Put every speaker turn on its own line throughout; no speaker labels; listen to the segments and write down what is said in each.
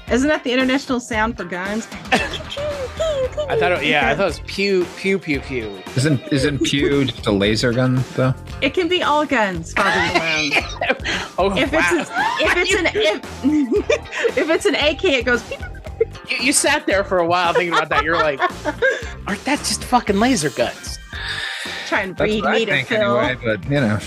Isn't that the international sound for guns?
I thought it was pew, pew, pew, pew.
Isn't pew just a laser gun though?
It can be all guns, Father Malone. If it's an AK, it goes.
You sat there for a while thinking about that. You're like, aren't that just fucking laser guns?
Trying to read me to Phil.
Anyway, but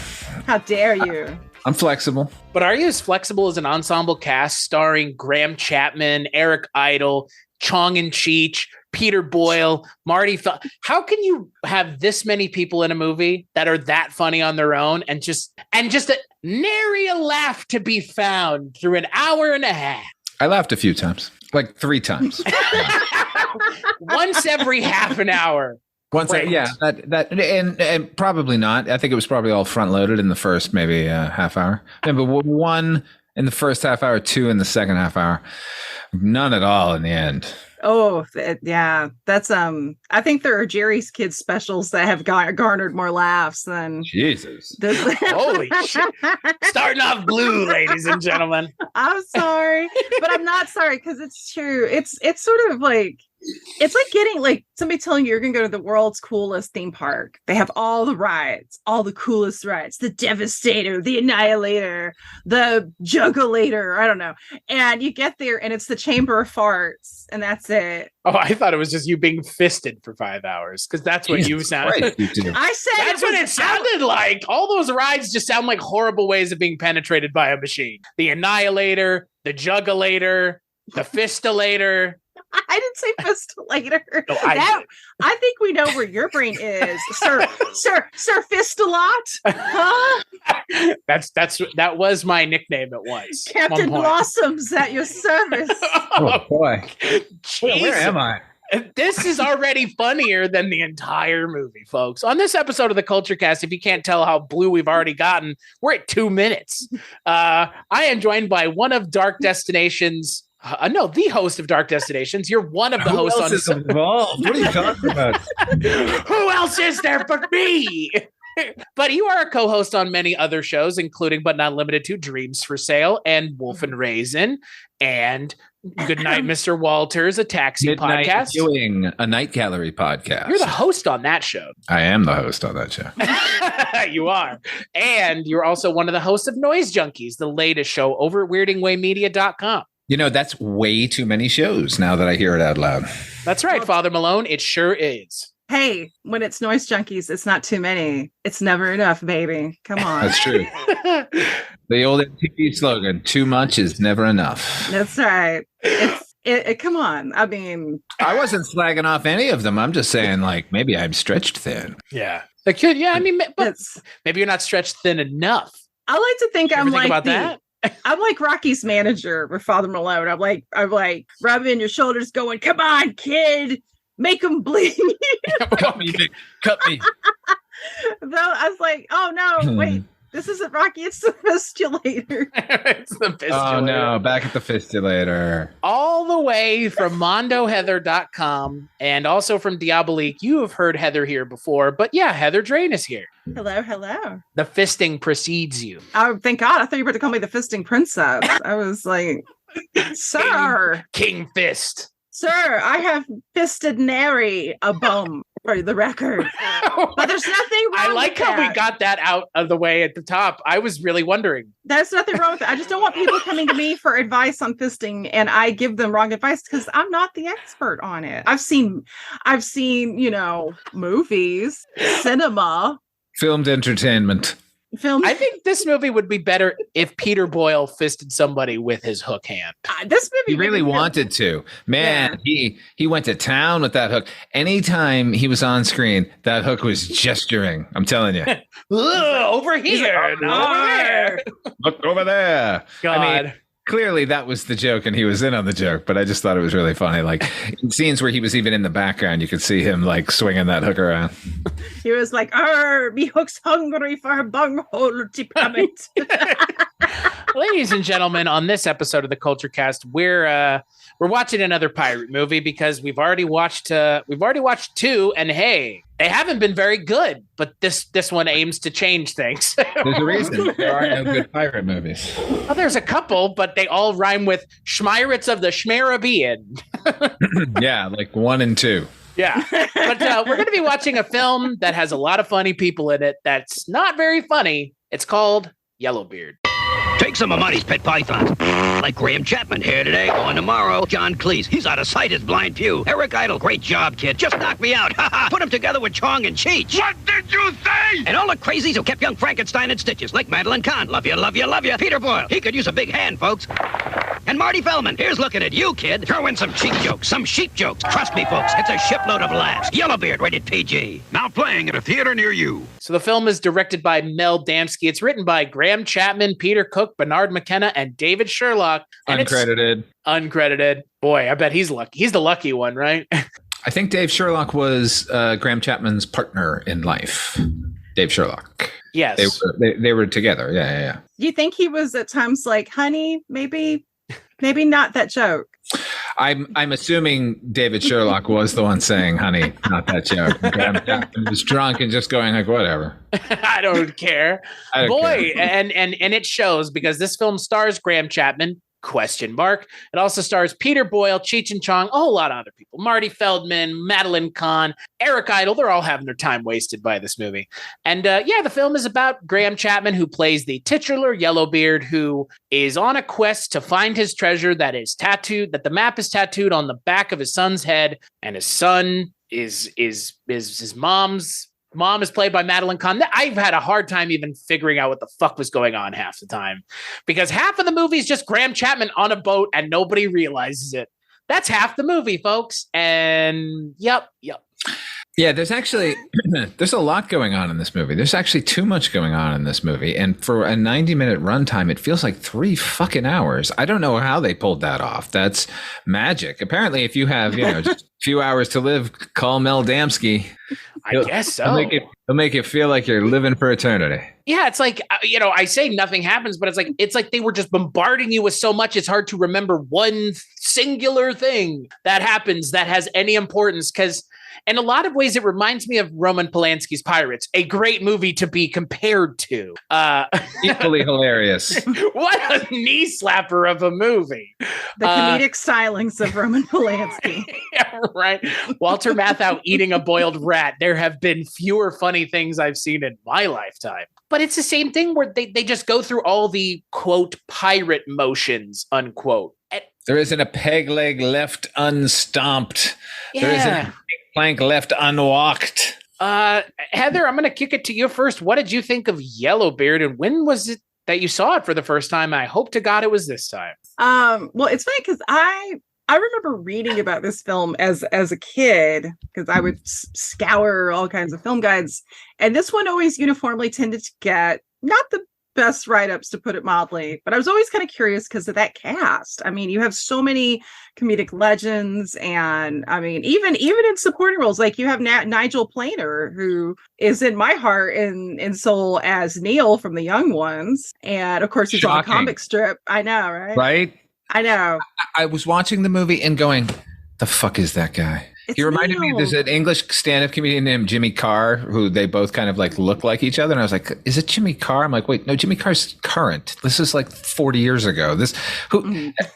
How dare you?
I'm flexible. But
are you as flexible as an ensemble cast starring Graham Chapman, Eric Idle, Chong and Cheech, Peter Boyle, Marty Feldman? How can you have this many people in a movie that are that funny on their own and just nary a laugh to be found through an hour and a half?
I laughed a few times, like 3 times.
Once every half an hour.
And probably not. I think it was probably all front loaded in the first maybe half hour. But 1 in the first half hour, 2 in the second half hour, none at all in the end.
Oh yeah, that's I think there are Jerry's Kids specials that have garnered more laughs than
Jesus.
Holy shit! Starting off blue, ladies and gentlemen.
I'm sorry, but I'm not sorry because it's true. It's sort of like. It's like getting like somebody telling you you're going to go to the world's coolest theme park. They have all the rides, all the coolest rides, the Devastator, the Annihilator, the Juggulator. I don't know. And you get there and it's the Chamber of Farts and that's it.
Oh, I thought it was just you being fisted for 5 hours because that's what you sounded.
I said
that's what it sounded like. All those rides just sound like horrible ways of being penetrated by a machine. The Annihilator, the Juggulator, the Fistillator.
I didn't say fistillator.
No,
I think we know where your brain is, Sir Fistilot. Huh?
That was my nickname at once.
Captain Blossom's at your service.
Oh boy, where am I?
This is already funnier than the entire movie, folks. On this episode of the Culture Cast, if you can't tell how blue we've already gotten, we're at 2 minutes. I am joined by one of Dark Destination's. The host of Dark Destinations. You're one of the hosts on
is involved. What are you talking about?
Who else is there but me? But you are a co-host on many other shows, including but not limited to Dreams for Sale and Wolf and Raisin and Goodnight, Mr. Walters, a taxi
Midnight
podcast.
Doing a night gallery podcast.
You're the host on that show.
I am the host on that show.
You are. And you're also one of the hosts of Noise Junkies, the latest show over at weirdingwaymedia.com.
That's way too many shows now that I hear it out loud.
That's right, Father Malone. It sure is.
Hey, when it's Noise Junkies, it's not too many. It's never enough, baby. Come on.
That's true. The old MTV slogan, too much is never enough.
That's right. Come on. I mean.
I wasn't slagging off any of them. I'm just saying, like, maybe I'm stretched thin.
Yeah. But maybe you're not stretched thin enough.
I like to think I'm like
that?
I'm like Rocky's manager with Father Malone. I'm like rubbing your shoulders going, come on, kid, make him bleed.
Cut me, Nick. Cut me.
Though I was like, oh no, wait, this isn't Rocky, it's the fistulator.
It's the fistulator.
Oh no, back at the fistulator.
All the way from mondoheather.com and also from Diabolique. You have heard Heather here before, but yeah, Heather Drain is here.
Hello.
The fisting precedes you.
Oh, thank God. I thought you were about to call me the fisting princess. I was like, sir.
King Fist.
Sir, I have fisted nary a bum for the record. But there's nothing wrong
I like
with
how
that.
we got that out of the way at the top. I was really wondering.
There's nothing wrong with it. I just don't want people coming to me for advice on fisting and I give them wrong advice because I'm not the expert on it. I've seen, movies, cinema.
Filmed entertainment.
I think this movie would be better if Peter Boyle fisted somebody with his hook hand.
This movie
he really wanted to. Man, yeah. He went to town with that hook. Anytime he was on screen, that hook was gesturing. I'm telling you.
Over here. Over there.
Look over there.
God.
I mean, clearly that was the joke and he was in on the joke, but I just thought it was really funny. Like in scenes where he was even in the background, you could see him like swinging that hook around.
He was like, me hook's hungry for her bunghole to plummet.
Ladies and gentlemen, on this episode of the Culture Cast, we're watching another pirate movie because we've already watched two, and hey, they haven't been very good. But this one aims to change things.
There's a reason there are no good pirate movies.
Well, there's a couple, but they all rhyme with Schmirates of the Schmarabian.
Yeah, like 1 and 2.
Yeah, but we're going to be watching a film that has a lot of funny people in it. That's not very funny. It's called Yellowbeard.
Take some of Marty's pet pythons. Like Graham Chapman here today, going tomorrow. John Cleese, he's out of sight as blind Pew. Eric Idle, great job, kid. Just knocked me out. Put him together with Chong and Cheech.
What did you say?
And all the crazies who kept young Frankenstein in stitches, like Madeline Kahn. Love you, love you, love you. Peter Boyle, he could use a big hand, folks. And Marty Feldman, here's looking at you, kid. Throw in some cheap jokes, some sheep jokes. Trust me, folks, it's a shipload of laughs. Yellowbeard, rated PG.
Now playing at a theater near you.
So the film is directed by Mel Damsky. It's written by Graham Chapman, Peter Cook, Bernard McKenna, and David Sherlock. And uncredited. Boy, I bet he's lucky. He's the lucky one, right?
I think Dave Sherlock was Graham Chapman's partner in life. Dave Sherlock.
Yes.
They were together. Yeah.
Do you think he was at times like, honey, maybe not that joke?
I'm assuming David Sherlock was the one saying, honey, not that joke. Graham Chapman was drunk and just going like, whatever.
I don't care. Boy, and it shows because this film stars Graham Chapman, ? It also stars Peter Boyle, Cheech and Chong, a whole lot of other people. Marty Feldman, Madeline Kahn, Eric Idle. They're all having their time wasted by this movie. And the film is about Graham Chapman, who plays the titular Yellowbeard, who is on a quest to find his treasure that the map is tattooed on the back of his son's head. And his son is his mom's. Mom is played by Madeline Kahn. I've had a hard time even figuring out what the fuck was going on half the time because half of the movie is just Graham Chapman on a boat and nobody realizes it. That's half the movie, folks. And yep.
Yeah, there's a lot going on in this movie. There's actually too much going on in this movie. And for a 90-minute runtime, it feels like 3 fucking hours. I don't know how they pulled that off. That's magic. Apparently, if you have, just a few hours to live, call Mel Damsky.
I guess so.
He'll make it feel like you're living for eternity.
Yeah, it's like, I say nothing happens, but it's like they were just bombarding you with so much, it's hard to remember one singular thing that happens that has any importance because in a lot of ways, it reminds me of Roman Polanski's Pirates, a great movie to be compared to.
Equally hilarious.
What a knee slapper of a movie.
The comedic stylings of Roman Polanski.
Yeah, right. Walter Matthau eating a boiled rat. There have been fewer funny things I've seen in my lifetime. But it's the same thing where they just go through all the, quote, pirate motions, unquote.
There isn't a peg leg left unstomped.
Yeah.
There isn't a plank left unwalked.
Heather, I'm going to kick it to you first. What did you think of Yellowbeard, and when was it that you saw it for the first time? I hope to God it was this time.
Well, it's funny because I remember reading about this film as a kid because I would scour all kinds of film guides, and this one always uniformly tended to get not the best write-ups, to put it mildly, but I was always kind of curious because of that cast. I mean, you have so many comedic legends, and I mean, even in supporting roles, like you have Nigel Planer, who is in my heart and soul as Neil from The Young Ones, and of course he's on a comic strip. I know, right?
Right?
I know.
I was watching the movie and going, the fuck is that guy? He reminded me, there's an English stand-up comedian named Jimmy Carr, who they both kind of like look like each other. And I was like, is it Jimmy Carr? I'm like, wait, no, Jimmy Carr's current. This is like 40 years ago.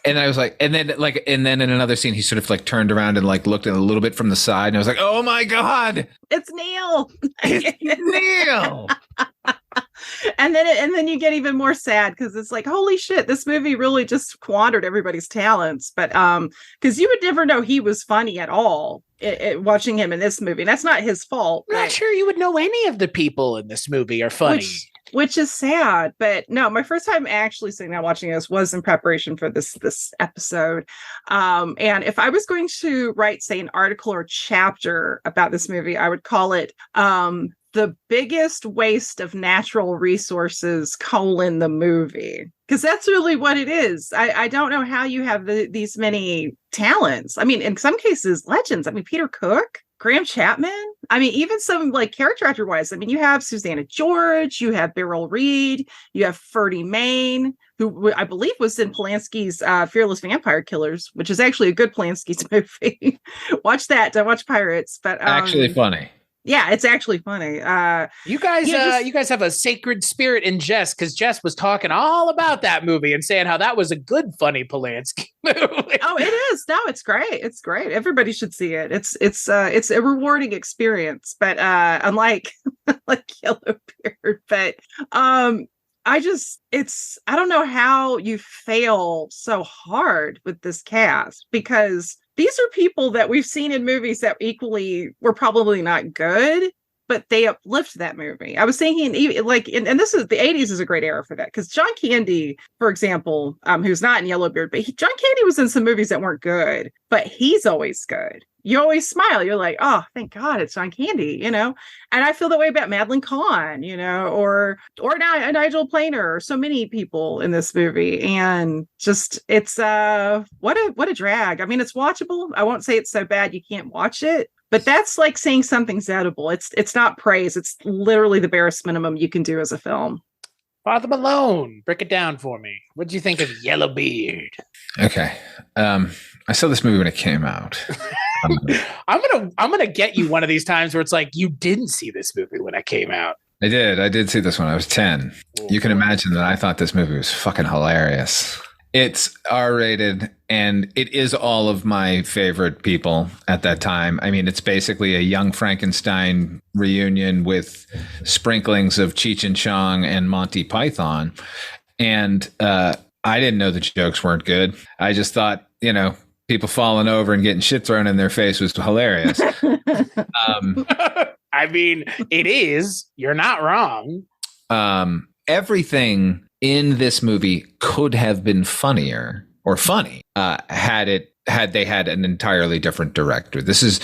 And I was like, and then in another scene, he sort of like turned around and like looked a little bit from the side. And I was like, oh my God.
It's Neil.
It's Neil.
And then you get even more sad because it's like, holy shit, this movie really just squandered everybody's talents. But because you would never know he was funny at all watching him in this movie. That's not his fault.
I'm not sure you would know any of the people in this movie are funny.
Which is sad. But no, my first time actually sitting down watching this was in preparation for this episode. And if I was going to write, say, an article or chapter about this movie, I would call it the biggest waste of natural resources, the movie. Because that's really what it is. I don't know how you have these many talents. I mean, in some cases, legends. I mean, Peter Cook. Graham Chapman. I mean, even some like character actor wise. I mean, you have Susanna George, you have Beryl Reed, you have Ferdy Mayne, who I believe was in Polanski's Fearless Vampire Killers, which is actually a good Polanski's movie. Watch that. Don't watch Pirates, but
actually funny.
Yeah, it's actually funny.
You guys have a sacred spirit in Jess, because Jess was talking all about that movie and saying how that was a good, funny Polanski movie.
Oh, it is. No, it's great. It's great. Everybody should see it. It's a rewarding experience, but unlike like Yellowbeard, but I don't know how you fail so hard with this cast, because these are people that we've seen in movies that equally were probably not good, but they uplift that movie. I was thinking, like, and this is the 80s is a great era for that, because John Candy, for example, who's not in Yellowbeard, but John Candy was in some movies that weren't good, but he's always good. You always smile. You're like, oh, thank God it's John Candy, And I feel that way about Madeline Kahn, or now Nigel Planer, or so many people in this movie. And just, it's what a drag. I mean, it's watchable. I won't say it's so bad you can't watch it, but that's like saying something's edible. It's not praise. It's literally the barest minimum you can do as a film.
Father Malone, break it down for me. What did you think of Yellowbeard?
Okay. I saw this movie when it came out.
I'm gonna get you one of these times where it's like, you didn't see this movie when it came out.
I did see this one. I was 10. You can imagine that I thought this movie was fucking hilarious. It's R-rated, and it is all of my favorite people at that time. I mean, it's basically a Young Frankenstein reunion with sprinklings of Cheech and Chong and Monty Python. And I didn't know the jokes weren't good. I just thought, people falling over and getting shit thrown in their face was hilarious.
I mean, it is. You're not wrong.
Everything in this movie could have been funnier or funny had they had an entirely different director. This is,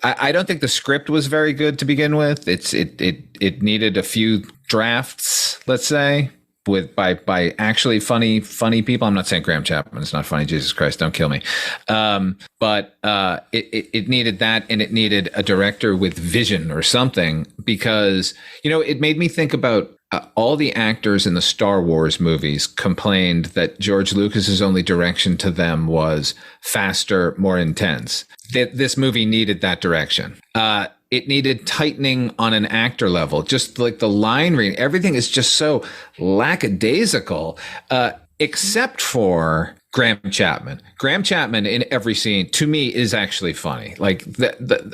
I don't think the script was very good to begin with. It needed a few drafts, let's say, by actually funny people. I'm not saying Graham Chapman is not funny. Jesus Christ, don't kill me. But it needed that, and it needed a director with vision or something, because it made me think about all the actors in the Star Wars movies complained that George Lucas's only direction to them was faster, more intense. This movie needed that direction. It needed tightening on an actor level, just like the line reading. Everything is just so lackadaisical, except for Graham Chapman. Graham Chapman in every scene, to me, is actually funny. Like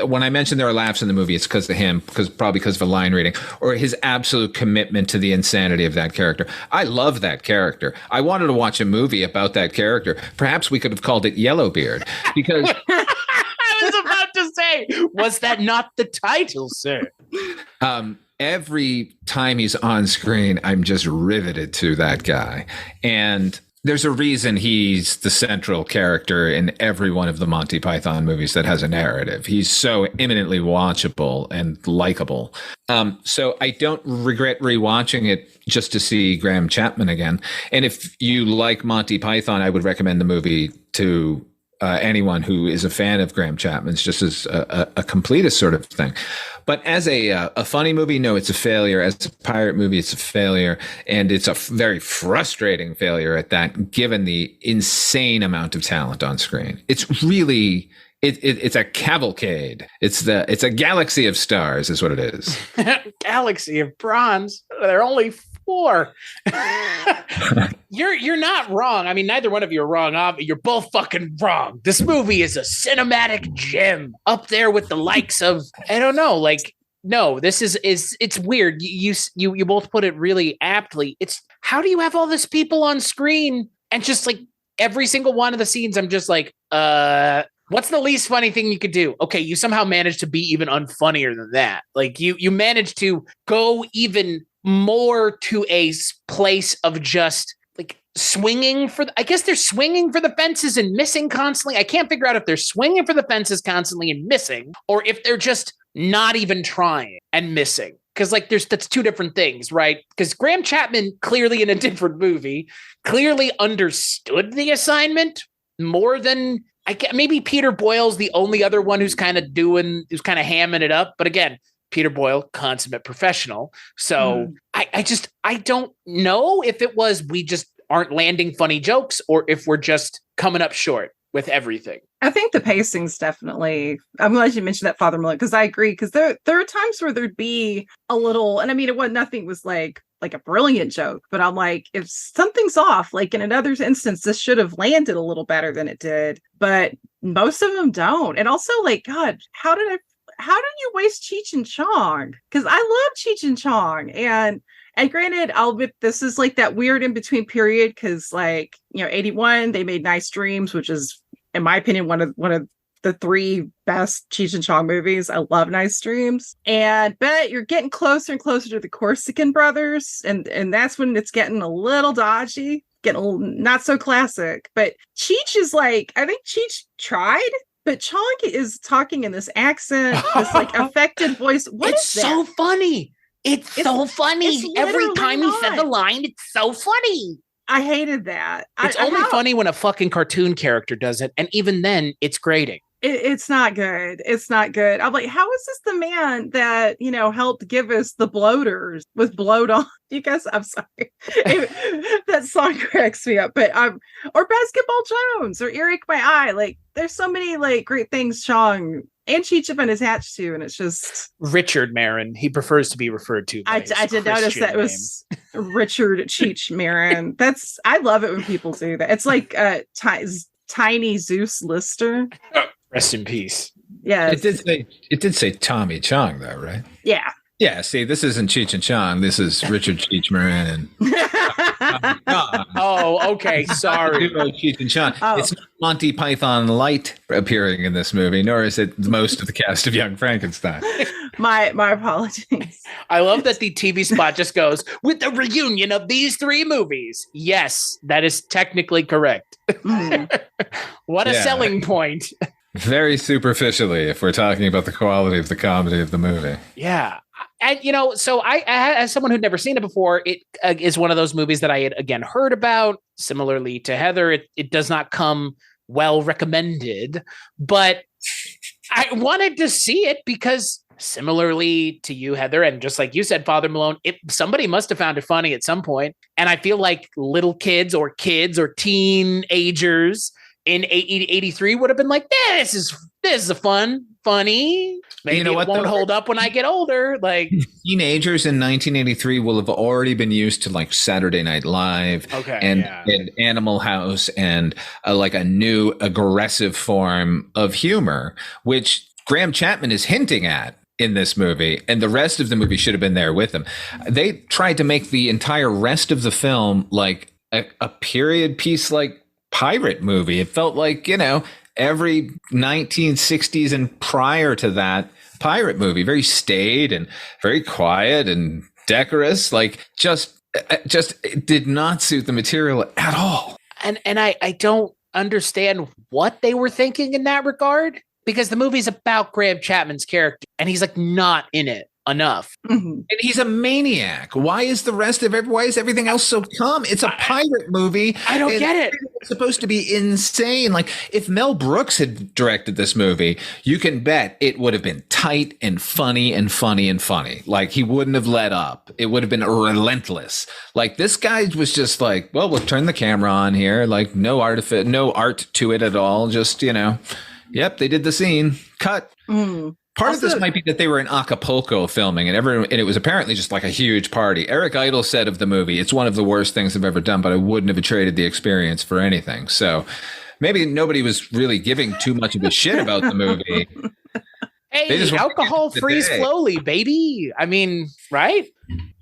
when I mentioned there are laughs in the movie, it's because of him, probably because of the line reading, or his absolute commitment to the insanity of that character. I love that character. I wanted to watch a movie about that character. Perhaps we could have called it Yellowbeard, because
I was about to say, was that not the title, sir?
Every time he's on screen, I'm just riveted to that guy. And there's a reason he's the central character in every one of the Monty Python movies that has a narrative. He's so eminently watchable and likable. So I don't regret rewatching it just to see Graham Chapman again. And if you like Monty Python, I would recommend the movie to anyone who is a fan of Graham Chapman's, just as a completist sort of thing. But as a funny movie, no, it's a failure. As a pirate movie, it's a failure. And it's a very frustrating failure at that, given the insane amount of talent on screen. It's really, it's a cavalcade. It's a galaxy of stars is what it is.
Galaxy of bronze. There are only 4. You're not wrong. I mean, neither one of you are wrong. You're both fucking wrong. This movie is a cinematic gem up there with the likes of, I don't know, like, no, this is it's weird. You both put it really aptly. It's, how do you have all this people on screen and just like every single one of the scenes, I'm just like, what's the least funny thing you could do? Okay, you somehow managed to be even unfunnier than that. Like you managed to go even more to a place of just like swinging I guess they're swinging for the fences and missing constantly. I can't figure out if they're swinging for the fences constantly and missing, or if they're just not even trying and missing. Because like that's 2 different things, right? Because Graham Chapman, clearly in a different movie, clearly understood the assignment more than maybe Peter Boyle's the only other one who's kind of hamming it up. But again, Peter Boyle, consummate professional. So I don't know if it was we just aren't landing funny jokes or if we're just coming up short with everything.
I think the pacing's definitely, I'm glad you mentioned that, Father Malone, because I agree, because there are times where there'd be a little, and I mean, nothing was like a brilliant joke, but I'm like, if something's off, like in another instance, this should have landed a little better than it did, but most of them don't. And also, like, God, how did you waste Cheech and Chong? Because I love Cheech and Chong, and granted, I'll admit this is like that weird in between period, because like, 81 they made Nice Dreams, which is, in my opinion, one of the 3 best Cheech and Chong movies. I love Nice Dreams, but you're getting closer and closer to the Corsican Brothers, and that's when it's getting a little dodgy, getting a little not so classic. But Cheech is like, I think Cheech tried. But Chong is talking in this accent, this like affected voice. It's
so funny. It's so funny. Every time he said the line, it's so funny.
I hated that.
It's only funny when a fucking cartoon character does it. And even then, it's grating.
It's not good. It's not good. I'm like, how is this the man that, helped give us the bloaters with bloat on? You guys, I'm sorry. That song cracks me up. But or Basketball Jones or Earache My Eye. Like, there's so many like great things Chong and Cheech have been attached to, and it's just
Richard Marin. He prefers to be referred to.
I did notice that it was Richard Cheech Marin. I love it when people do that. It's like Tiny Zeus Lister.
Rest in peace.
Yeah,
it did say Tommy Chong though, right?
Yeah.
Yeah, see, this isn't Cheech and Chong. This is Richard Cheech Marin.
Oh, okay. Sorry.
Cheech and Chong.
Oh.
It's not Monty Python Light appearing in this movie, nor is it most of the cast of Young Frankenstein.
My apologies.
I love that the TV spot just goes, with the reunion of these 3 movies. Yes, that is technically correct. What a selling point.
Very superficially, if we're talking about the quality of the comedy of the movie.
Yeah. And, so I, as someone who'd never seen it before, it is one of those movies that I had, again, heard about. Similarly to Heather, it does not come well recommended, but I wanted to see it because similarly to you, Heather, and just like you said, Father Malone, somebody must have found it funny at some point. And I feel like little kids or teenagers in 83 would have been like, this is a funny. Maybe it won't hold up when I get older. Like
teenagers in 1983 will have already been used to like Saturday Night Live and Animal House and like a new aggressive form of humor, which Graham Chapman is hinting at in this movie, and the rest of the movie should have been there with him. They tried to make the entire rest of the film like a period piece, like pirate movie. It felt like, every 1960s and prior to that pirate movie, very staid and very quiet and decorous, like just it did not suit the material at all.
And I don't understand what they were thinking in that regard, because the movie's about Graham Chapman's character and he's like not in it enough.
Mm-hmm.
And he's a maniac. Why is everything else so calm? It's a pirate movie.
I don't get it.
It's supposed to be insane. Like if Mel Brooks had directed this movie, you can bet it would have been tight and funny and funny and funny. Like he wouldn't have let up. It would have been relentless. Like this guy was just like, well, we'll turn the camera on here. Like no art to it at all. Just, yep, they did the scene. Cut.
Mm.
Part of this might be that they were in Acapulco filming, and it was apparently just like a huge party. Eric Idle said of the movie, "It's one of the worst things I've ever done, but I wouldn't have traded the experience for anything." So maybe nobody was really giving too much of a shit about the movie.
Hey, alcohol free slowly, baby. I mean, right?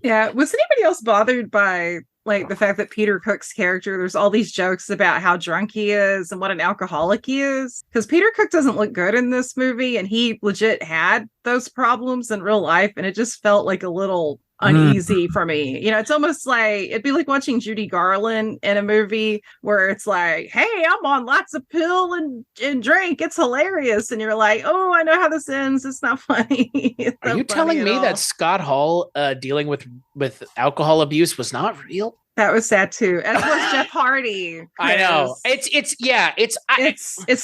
Yeah. Was anybody else bothered by like the fact that Peter Cook's character, there's all these jokes about how drunk he is and what an alcoholic he is? Because Peter Cook doesn't look good in this movie, and he legit had those problems in real life, and it just felt like a little uneasy for me. It's almost like it'd be like watching Judy Garland in a movie where it's like, hey, I'm on lots of pill and drink, it's hilarious, and you're like, oh, I know how this ends, it's not funny.
Are you telling me that Scott Hall dealing with alcohol abuse was not real?
That was sad too. As was Jeff Hardy.
I know. It's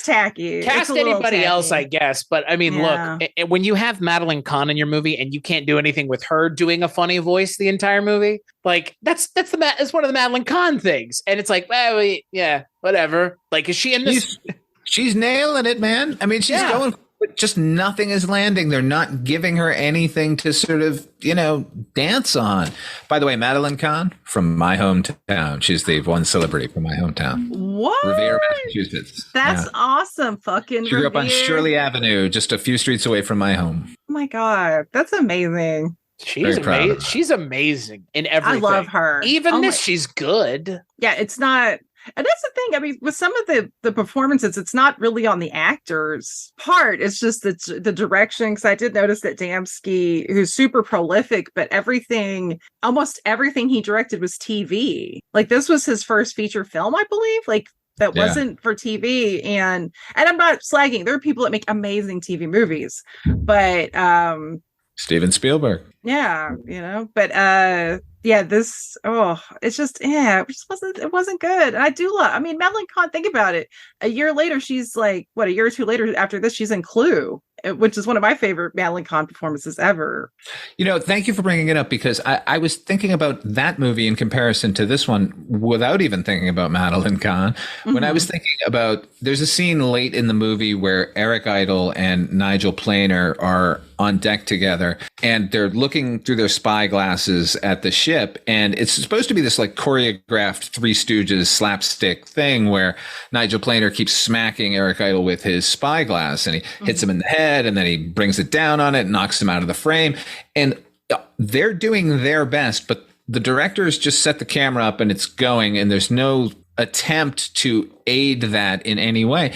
tacky.
Cast anybody else, I guess. But I mean, look, when you have Madeline Kahn in your movie and you can't do anything with her doing a funny voice the entire movie, like that's one of the Madeline Kahn things. And it's like, well, yeah, whatever. Like, is she in this?
She's nailing it, man. I mean, she's going. Just nothing is landing. They're not giving her anything to sort of, dance on. By the way, Madeline Kahn from my hometown. She's the one celebrity from my hometown.
What?
Revere, Massachusetts.
That's awesome. Fucking
She grew up on Shirley Avenue, just a few streets away from my home.
Oh my God. That's amazing.
She's amazing. She's amazing in everything.
I love her.
Even she's good.
Yeah, it's not. And that's the thing. I mean, with some of the performances, it's not really on the actor's part. It's just the direction. Because I did notice that Damsky, who's super prolific, but almost everything he directed was TV. Like, this was his first feature film, I believe. Like, that wasn't for TV. And I'm not slagging. There are people that make amazing TV movies, but
Steven Spielberg.
Yeah, but it wasn't good. And I do love, Madeline Kahn, think about it. A year later, she's like, a year or two later after this, she's in Clue, which is one of my favorite Madeline Kahn performances ever.
Thank you for bringing it up, because I was thinking about that movie in comparison to this one without even thinking about Madeline Kahn. Mm-hmm. When I was thinking about, there's a scene late in the movie where Eric Idle and Nigel Planer are on deck together, and they're looking through their spy glasses at the ship, and it's supposed to be this like choreographed Three Stooges slapstick thing where Nigel Planer keeps smacking Eric Idle with his spy glass, and he hits him in the head, and then he brings it down on it, knocks him out of the frame, and they're doing their best, but the directors just set the camera up and it's going, and there's no attempt to aid that in any way.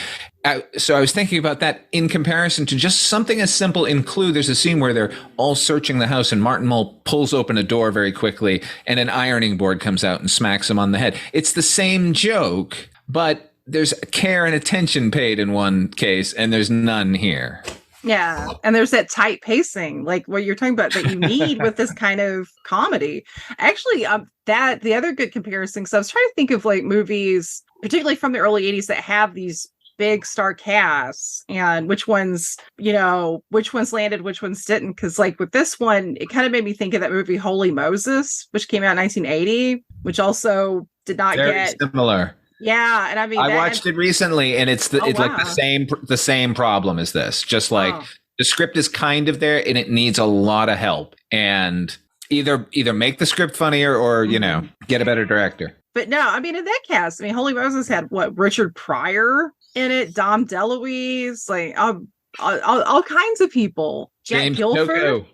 So I was thinking about that in comparison to just something as simple in Clue. There's a scene where they're all searching the house and Martin Mull pulls open a door very quickly and an ironing board comes out and smacks him on the head. It's the same joke, but there's care and attention paid in one case and there's none here.
Yeah. And there's that tight pacing, like what you're talking about, that you need with this kind of comedy. Actually, the other good comparison, because I was trying to think of like movies, particularly from the early 80s, that have these big star casts and which ones landed, which ones didn't. Because like with this one, it kind of made me think of that movie Holy Moses, which came out in 1980, which also did not get
similar.
Yeah, and I
watched it recently, and it's like the same problem as this. Just like the script is kind of there, and it needs a lot of help. And either make the script funnier, or get a better director.
But no, in that cast, Holy Moses had Richard Pryor in it, Dom DeLuise, like all kinds of people. James Coco,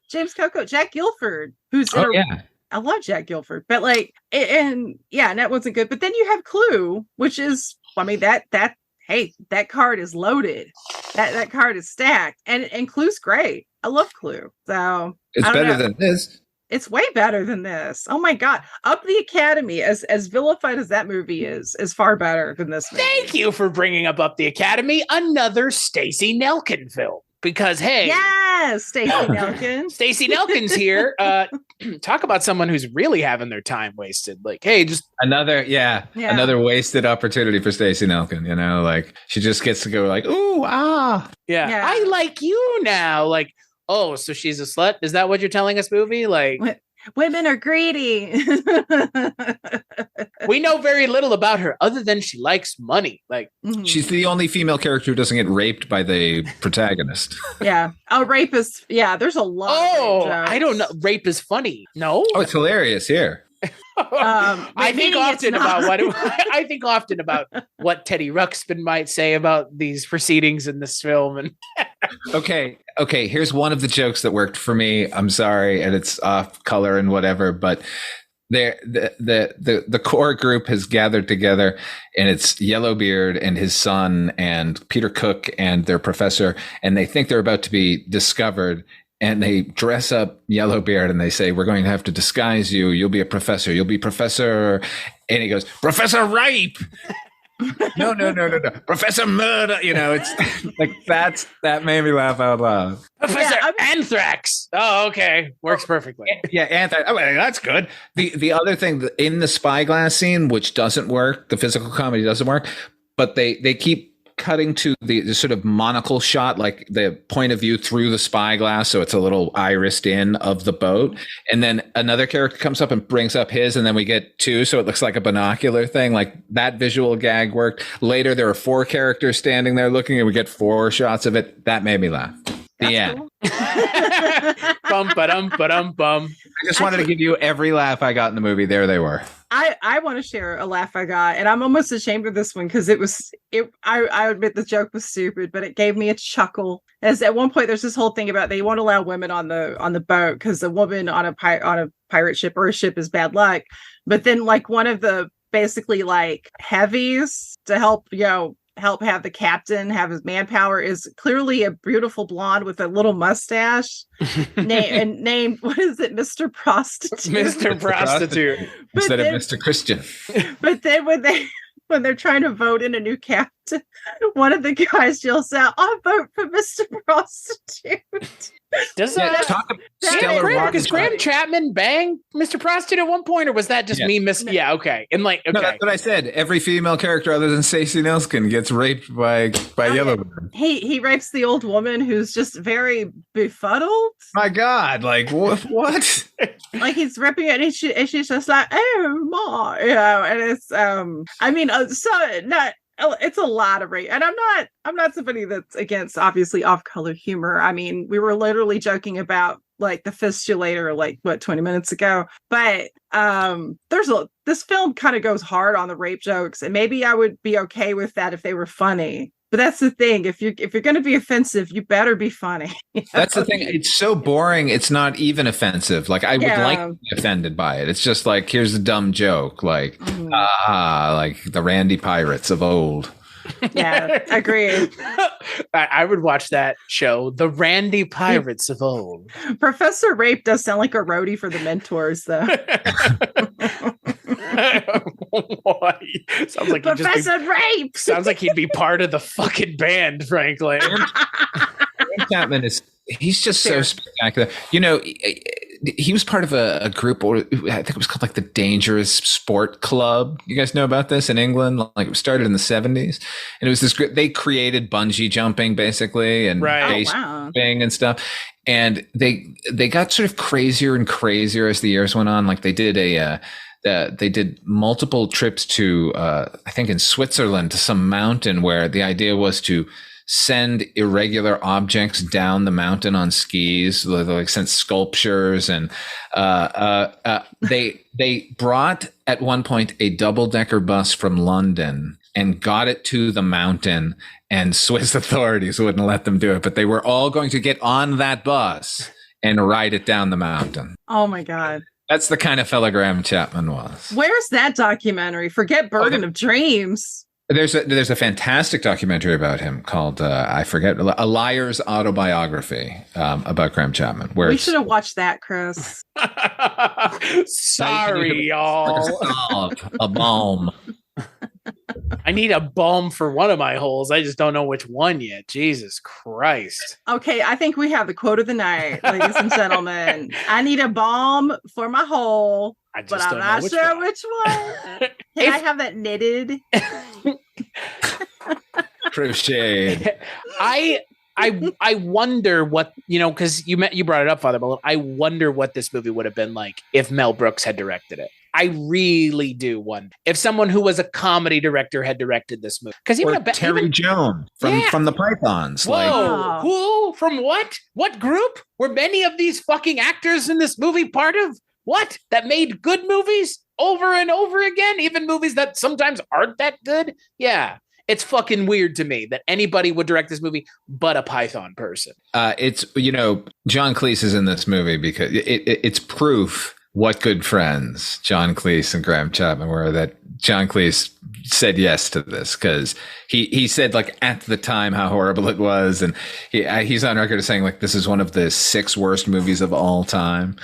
Jack Gilford, who's I love Jack Gilford, but and that wasn't good. But then you have Clue, which is, that card is loaded. That card is stacked, and Clue's great. I love Clue. So
it's better than this.
It's way better than this. Oh my God. Up the Academy, as vilified as that movie is far better than this movie.
Thank you for bringing up the Academy, another Stacey Nelkin film. Because, hey.
Yes, Stacey Nelkin.
Stacey Nelkin's here. Talk about someone who's really having their time wasted. Like, hey, just
another wasted opportunity for Stacey Nelkin. Like she just gets to go like, ooh, ah.
Yeah. I like you now. Like, oh, so she's a slut? Is that what you're telling us, movie? Like,
women are greedy.
We know very little about her other than she likes money. Like,
she's the only female character who doesn't get raped by the protagonist.
Yeah. Oh, rape is. Yeah. There's a lot.
Oh, I don't know. Rape is funny. No.
Oh, it's hilarious here.
I think often about what Teddy Ruxpin might say about these proceedings in this film. And
okay. Here's one of the jokes that worked for me. I'm sorry, and it's off color and whatever, but the core group has gathered together, and it's Yellowbeard and his son and Peter Cook and their professor, and they think they're about to be discovered. And they dress up Yellowbeard and they say, we're going to have to disguise you. You'll be a professor. You'll be Professor. And he goes, Professor Ripe. No. Professor Murder. It's like that made me laugh out loud.
Professor Anthrax. Oh, okay. Works perfectly.
Yeah, Anthrax. Oh, that's good. The other thing in the spyglass scene, which doesn't work, the physical comedy doesn't work, but they keep cutting to the sort of monocle shot, like the point of view through the spyglass, so it's a little irised in of the boat, and then another character comes up and brings up his, and then we get two, so it looks like a binocular thing. Like that visual gag worked. Later there are four characters standing there looking, and we get four shots of it. That made me laugh. The end.
Cool.
Bum ba-dum ba-dum bum.
I just wanted to give you every laugh I got in the movie. There they were.
I want to share a laugh I got, and I'm almost ashamed of this one because I admit the joke was stupid, but it gave me a chuckle. As at one point there's this whole thing about they won't allow women on the boat because a woman on a pirate ship or a ship is bad luck. But then like one of the basically like heavies to help have the captain have his manpower is clearly a beautiful blonde with a little mustache named what is it, Mr. Prostitute?
Mr. Prostitute.
Instead of Mr. Christian.
But then when they're trying to vote in a new captain, one of the guys yells out, "I vote for Mr. Prostitute."
Does Graham Chapman bang Mr. Prostitute at one point, or was that just me missing? Yeah, okay. And like, okay.
No, that's what I said. Every female character other than Stacey Nelson gets raped by Yellowbeard.
He rapes the old woman who's just very befuddled.
My God, like what?
Like he's ripping it, and she's just like, "Oh my," and it's it's a lot of rape, and I'm not somebody that's against obviously off-color humor. I mean, we were literally joking about like the fistulator like 20 minutes ago, but this film kind of goes hard on the rape jokes, and maybe I would be okay with that if they were funny. But that's the thing. If you're going to be offensive, you better be funny.
That's the thing. It's so boring. It's not even offensive. Like I would like to be offended by it. It's just like, here's a dumb joke. Like, like the Randy Pirates of old.
Yeah, agreed.
I would watch that show, The Randy Pirates of Old.
Professor Rape does sound like a roadie for the Mentors, though.
Sounds like
Professor Rape.
Sounds like he'd be part of the fucking band, frankly.
Graham Chapman he's just so spectacular. He was part of a group, or I think it was called like the Dangerous Sport Club. You guys know about this in England? Like it was started in the 70s, and it was this group. They created bungee jumping basically, and base jumping and stuff. And they got sort of crazier and crazier as the years went on. Like they did they did multiple trips to I think in Switzerland to some mountain where the idea was to send irregular objects down the mountain on skis. Like sent sculptures, and they brought at one point a double-decker bus from London and got it to the mountain, and Swiss authorities wouldn't let them do it, but they were all going to get on that bus and ride it down the mountain.
Oh my God.
That's the kind of fella Graham Chapman was.
Where's that documentary? Forget Burden of Dreams.
There's a fantastic documentary about him called I forget, A Liar's Autobiography about Graham Chapman. Where
we should have watched that, Chris.
Sorry, y'all.
A balm.
I need a balm for one of my holes. I just don't know which one yet. Jesus Christ.
Okay, I think we have the quote of the night, ladies and gentlemen. I need a balm for my hole, but I'm not sure which one. Can I have that knitted?
Crocheted.
I wonder what, because you brought it up, Father Malone. I wonder what this movie would have been like if Mel Brooks had directed it. I really do wonder if someone who was a comedy director had directed this movie. Because
Terry Jones from the Pythons.
Whoa, who? From what? What group? Were many of these fucking actors in this movie part of? What? That made good movies over and over again? Even movies that sometimes aren't that good? Yeah. It's fucking weird to me that anybody would direct this movie but a Python person.
It's, John Cleese is in this movie because it's proof what good friends John Cleese and Graham Chapman were, that John Cleese said yes to this because he said like at the time how horrible it was. And he's on record as saying like, this is one of the 6 worst movies of all time.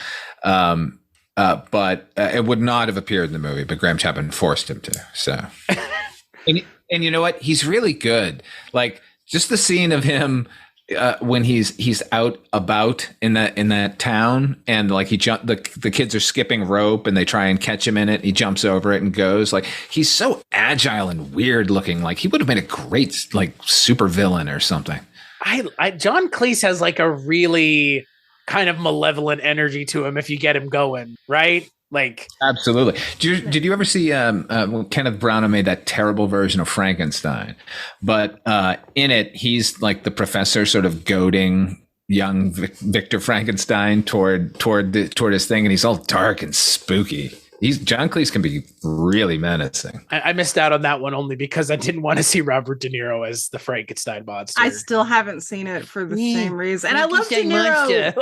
But it would not have appeared in the movie, but Graham Chapman forced him to. So And you know what? He's really good. Like just the scene of him when he's out about in that town, and like the kids are skipping rope and they try and catch him in it. He jumps over it and goes. Like he's so agile and weird looking. Like he would have been a great like super villain or something.
John Cleese has like a really kind of malevolent energy to him if you get him going, right? Like
absolutely. Did you ever see Kenneth Branagh made that terrible version of Frankenstein? But in it, he's like the professor, sort of goading young Victor Frankenstein toward his thing, and he's all dark and spooky. John Cleese can be really menacing.
I missed out on that one only because I didn't want to see Robert De Niro as the Frankenstein monster.
I still haven't seen it for the same reason. And I love De Niro.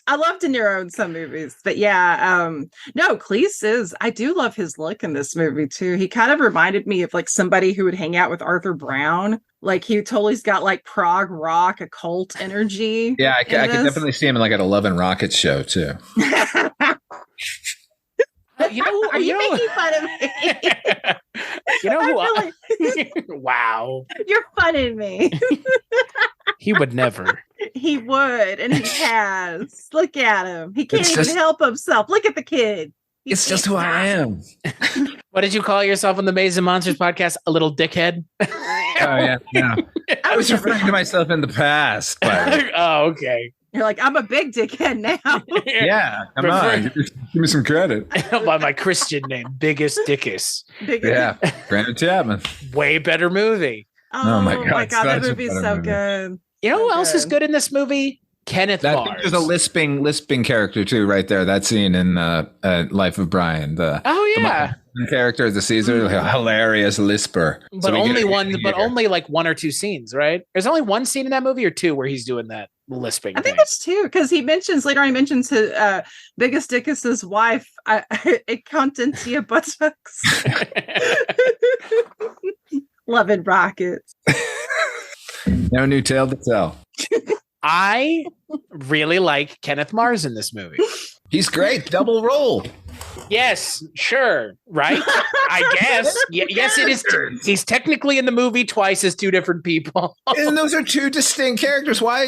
I love De Niro in some movies. But yeah, no, Cleese is, I do love his look in this movie too. He kind of reminded me of like somebody who would hang out with Arthur Brown. Like he totally's got like prog rock, occult energy.
Yeah, I could definitely see him like at a Love and Rockets show too.
Are you making fun of me?
You know who? Wow,
you're funning me.
He would never.
He would, and he has. Look at him. He can't even help himself. Look at the kid.
It's just who I am.
What did you call yourself on the Maze and Monsters podcast? A little dickhead?
Oh, yeah. No. I was referring to myself in the past.
Oh, okay.
You're like, I'm a big dickhead now.
Yeah, come on. Give me some credit.
By my Christian name, Biggest Dickus.
Yeah, Graham Chapman.
Way better movie.
Oh my God, that movie's so good.
You know who else is good in this movie? Kenneth Mars.
There's a lisping character too, right there. That scene in Life of Brian. The character, the Caesar, hilarious lisper.
But only like one or two scenes, right? There's only one scene in that movie or two where he's doing that lisping.
I think it's two, because he mentions later on. He mentions his Biggest Dickus's wife, Contentia Buttocks. Loving rockets.
No new tale to tell.
I really like Kenneth Mars in this movie.
He's great. Double role.
Yes, sure. Right? I guess. Yes, it is. He's technically in the movie twice as two different people.
And those are two distinct characters. Why are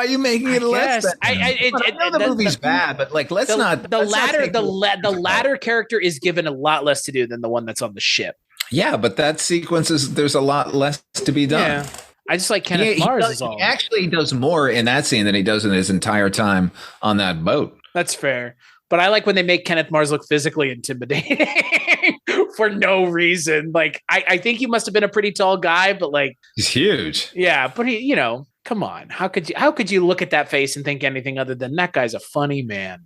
you making it less than? I know the movie's bad, but like the
latter character is given a lot less to do than the one that's on the ship.
Yeah, but that sequence there's a lot less to be done. Yeah.
I just like Kenneth Mars.
He actually does more in that scene than he does in his entire time on that boat.
That's fair. But I like when they make Kenneth Mars look physically intimidating for no reason. Like, I think he must have been a pretty tall guy, but like
he's huge.
Yeah, but he, come on. How could you look at that face and think anything other than that guy's a funny man?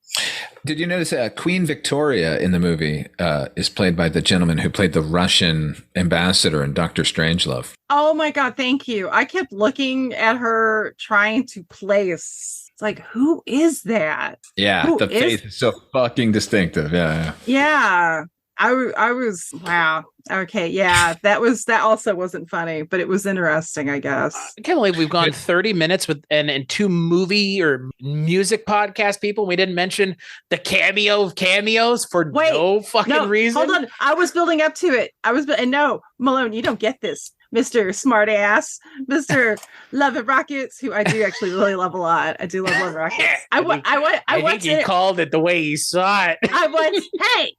Did you notice Queen Victoria in the movie is played by the gentleman who played the Russian ambassador in Dr. Strangelove?
Oh my God, thank you. I kept looking at her trying to place. It's like, who is that?
Yeah, the face is so fucking distinctive. Yeah.
Yeah. I was, wow. Okay, yeah, that also wasn't funny, but it was interesting, I guess.
I can't believe we've gone 30 minutes with and two movie or music podcast people. We didn't mention the cameo of cameos for no fucking reason.
Hold on, I was building up to it. And no, Malone, you don't get this, Mr. Smartass, Mr. Love and Rockets, who I do actually really love a lot. I do love Love and Rockets.
I think he called it the way he saw it.
Hey.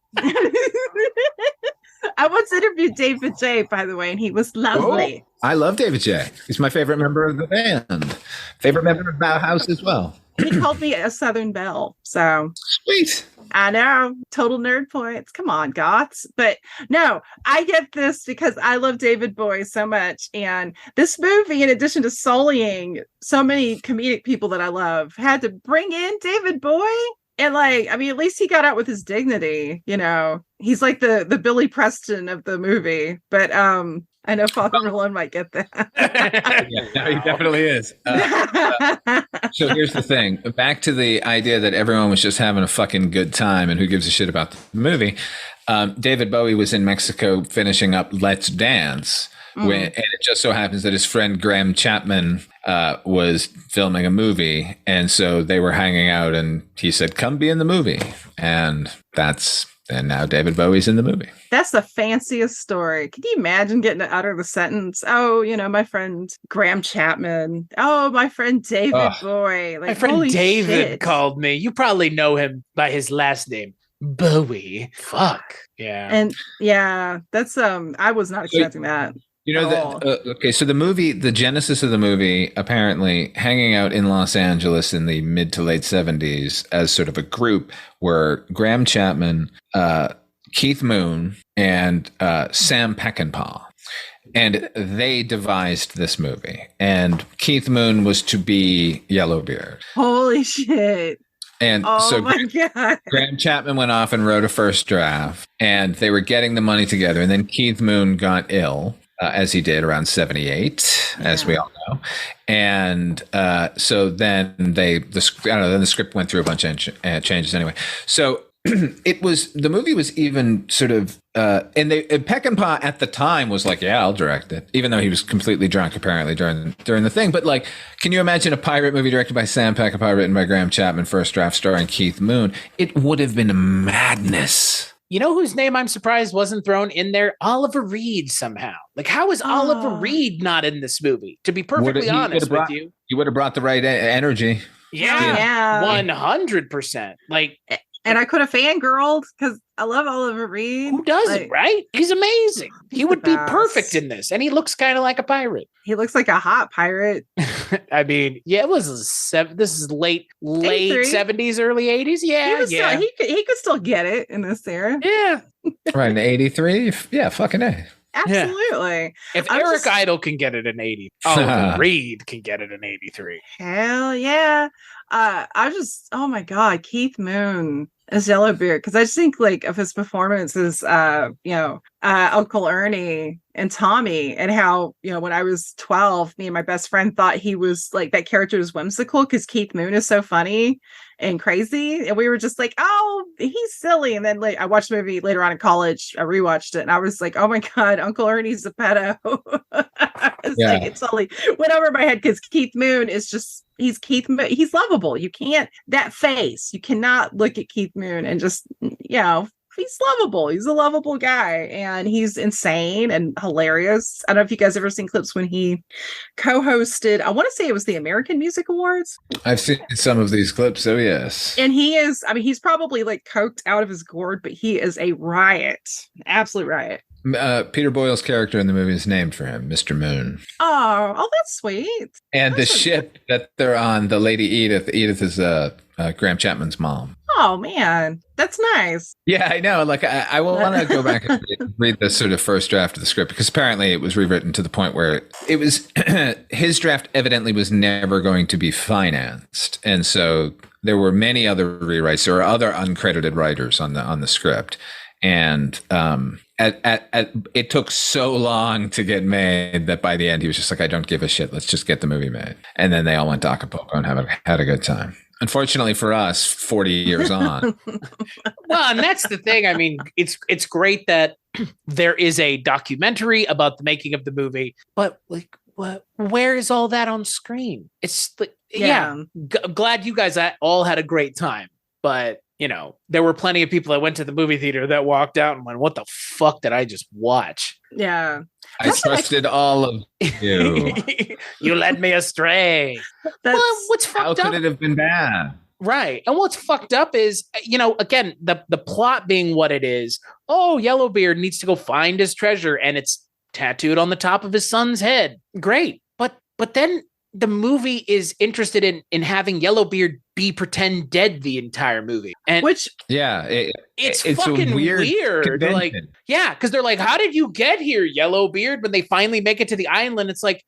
I once interviewed David J, by the way, and he was lovely.
Oh, I love David J. He's my favorite member of the band. Favorite member of Bauhaus as well.
He called me a Southern Belle. So
sweet.
I know. Total nerd points. Come on, goths. But no, I get this because I love David Bowie so much. And this movie, in addition to sullying so many comedic people that I love, had to bring in David Bowie. And at least he got out with his dignity, He's like the Billy Preston of the movie. But I know Father Malone might get that.
Yeah, he definitely is. So here's the thing. Back to the idea that everyone was just having a fucking good time and who gives a shit about the movie. David Bowie was in Mexico finishing up Let's Dance. And it just so happens that his friend Graham Chapman was filming a movie, and so they were hanging out, and he said, "Come be in the movie," and that's And now David Bowie's in the movie.
That's the fanciest story. Can you imagine getting to utter the sentence? Oh, my friend Graham Chapman. Oh, my friend David Bowie. Like,
my friend David
shit.
called me. You probably know him by his last name, Bowie. Fuck. Yeah.
And yeah, that's I was not expecting that.
Okay, so the movie, the genesis of the movie, apparently hanging out in Los Angeles in the mid to late 70s as sort of a group were Graham Chapman, Keith Moon, and Sam Peckinpah. And they devised this movie. And Keith Moon was to be Yellowbeard.
Holy shit.
And God. Graham Chapman went off and wrote a first draft, and they were getting the money together. And then Keith Moon got ill. As he did around 78, as we all know. And so then the script went through a bunch of changes anyway. So the movie was even sort of, and Peckinpah at the time was like, yeah, I'll direct it, even though he was completely drunk apparently during the thing. But like, can you imagine a pirate movie directed by Sam Peckinpah, written by Graham Chapman, first draft starring Keith Moon? It would have been madness.
You know whose name I'm surprised wasn't thrown in there? Oliver Reed somehow. Like, how is Oliver Reed not in this movie? To be perfectly honest with you.
You would have brought the right energy.
Yeah. 100%. Like,
and I could have fangirled because I love Oliver Reed.
Who doesn't, right? He's amazing. He would be perfect in this. And he looks kind of like a pirate.
He looks like a hot pirate.
I mean, it was this is late 70s, early 80s. Yeah,
he could still get it in this era.
Yeah.
Right, in 83? Yeah, fucking A.
Absolutely.
Yeah. If Eric Idle can get it in 80, Oliver Reed can get it in 83.
Hell yeah. Oh my God, Keith Moon as Yellowbeard, because I just think like of his performances, Uncle Ernie and Tommy, and how, when I was 12, me and my best friend thought he was like, that character was whimsical because Keith Moon is so funny and crazy, and we were just like, oh, he's silly. And then like I watched the movie later on in college, I rewatched it, and I was like, oh my God, Uncle Ernie's a pedo. Like it totally went over my head because Keith Moon is just, he's he's lovable. You can't, that face, you cannot look at Keith Moon and just, he's lovable. He's a lovable guy, and he's insane and hilarious. I don't know if you guys ever seen clips when he co-hosted, I want to say it was the American Music Awards.
I've seen some of these clips. Oh yes.
And he is, he's probably like coked out of his gourd, but he is a riot, absolute riot.
Peter Boyle's character in the movie is named for him, Mr. Moon.
Oh, that's sweet.
And the ship that they're on, the Lady Edith. Edith is Graham Chapman's mom.
Oh man, that's nice.
Yeah, I know. Like, I will want to go back and read the sort of first draft of the script, because apparently it was rewritten to the point where it was his draft evidently was never going to be financed, and so there were many other rewrites. There were other uncredited writers on the script, and it took so long to get made that by the end he was just like, I don't give a shit. Let's just get the movie made. And then they all went to Acapulco and had a good time. Unfortunately for us, 40 years on.
Well, and that's the thing. I mean, it's great that there is a documentary about the making of the movie, but like, where is all that on screen? It's like, glad you guys all had a great time, but there were plenty of people that went to the movie theater that walked out and went, what the fuck did I just watch?
Yeah.
I trusted all of you.
You led me astray. Well, what's fucked up?
How could it have been bad?
Right. And what's fucked up is, again, the plot being what it is. Oh, Yellowbeard needs to go find his treasure, and it's tattooed on the top of his son's head. Great. But then the movie is interested in having Yellowbeard be pretend dead the entire movie. And
which
it's fucking weird. Like, yeah, because they're like, how did you get here, Yellowbeard? When they finally make it to the island, it's like,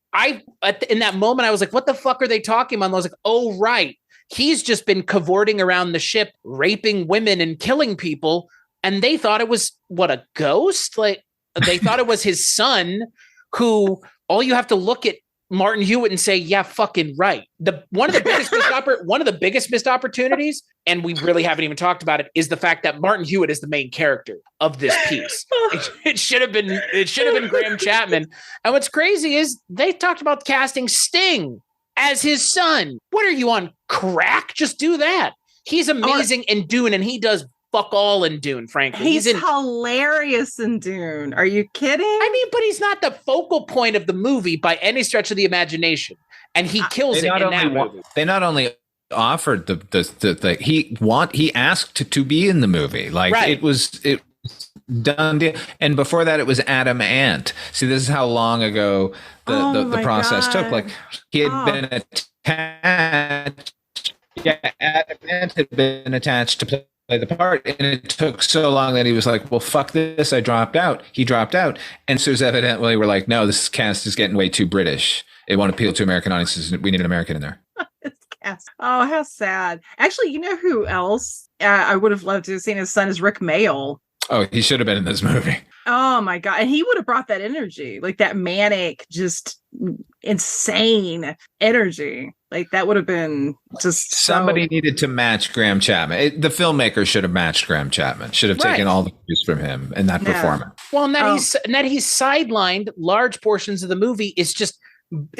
in that moment, I was like, what the fuck are they talking about? And I was like, oh, right. He's just been cavorting around the ship, raping women and killing people. And they thought it was, a ghost? Like, they thought it was his son, who all you have to look at Martin Hewitt and say, yeah, fucking right. One of the biggest missed opportunities, and we really haven't even talked about it, is the fact that Martin Hewitt is the main character of this piece. It should have been Graham Chapman. And what's crazy is they talked about casting Sting as his son. What are you on, crack? Just do that. He's amazing in Dune, and he does fuck all in Dune, frankly.
He's hilarious in Dune. Are you kidding?
I mean, but he's not the focal point of the movie by any stretch of the imagination. And he kills it in that movie.
They not only offered he asked to be in the movie. Like it was done deal. And before that, it was Adam Ant. See, this is how long ago the process took. Like he had been attached. Yeah, Adam Ant had been attached to play the part, and it took so long that he was like, well, fuck this, I dropped out. He dropped out. And so evidently we're like, no, this cast is getting way too British. It won't appeal to American audiences. We need an American in there.
Oh, how sad. Actually, you know who else I would have loved to have seen his son is Rick Mayall.
Oh, he should have been in this movie.
Oh my God. And he would have brought that energy, like that manic, just insane energy. Like that would have been just
somebody needed to match Graham Chapman. The filmmaker should have matched Graham Chapman. Should have taken all the cues from him in that performance.
Well, and that he's sidelined large portions of the movie is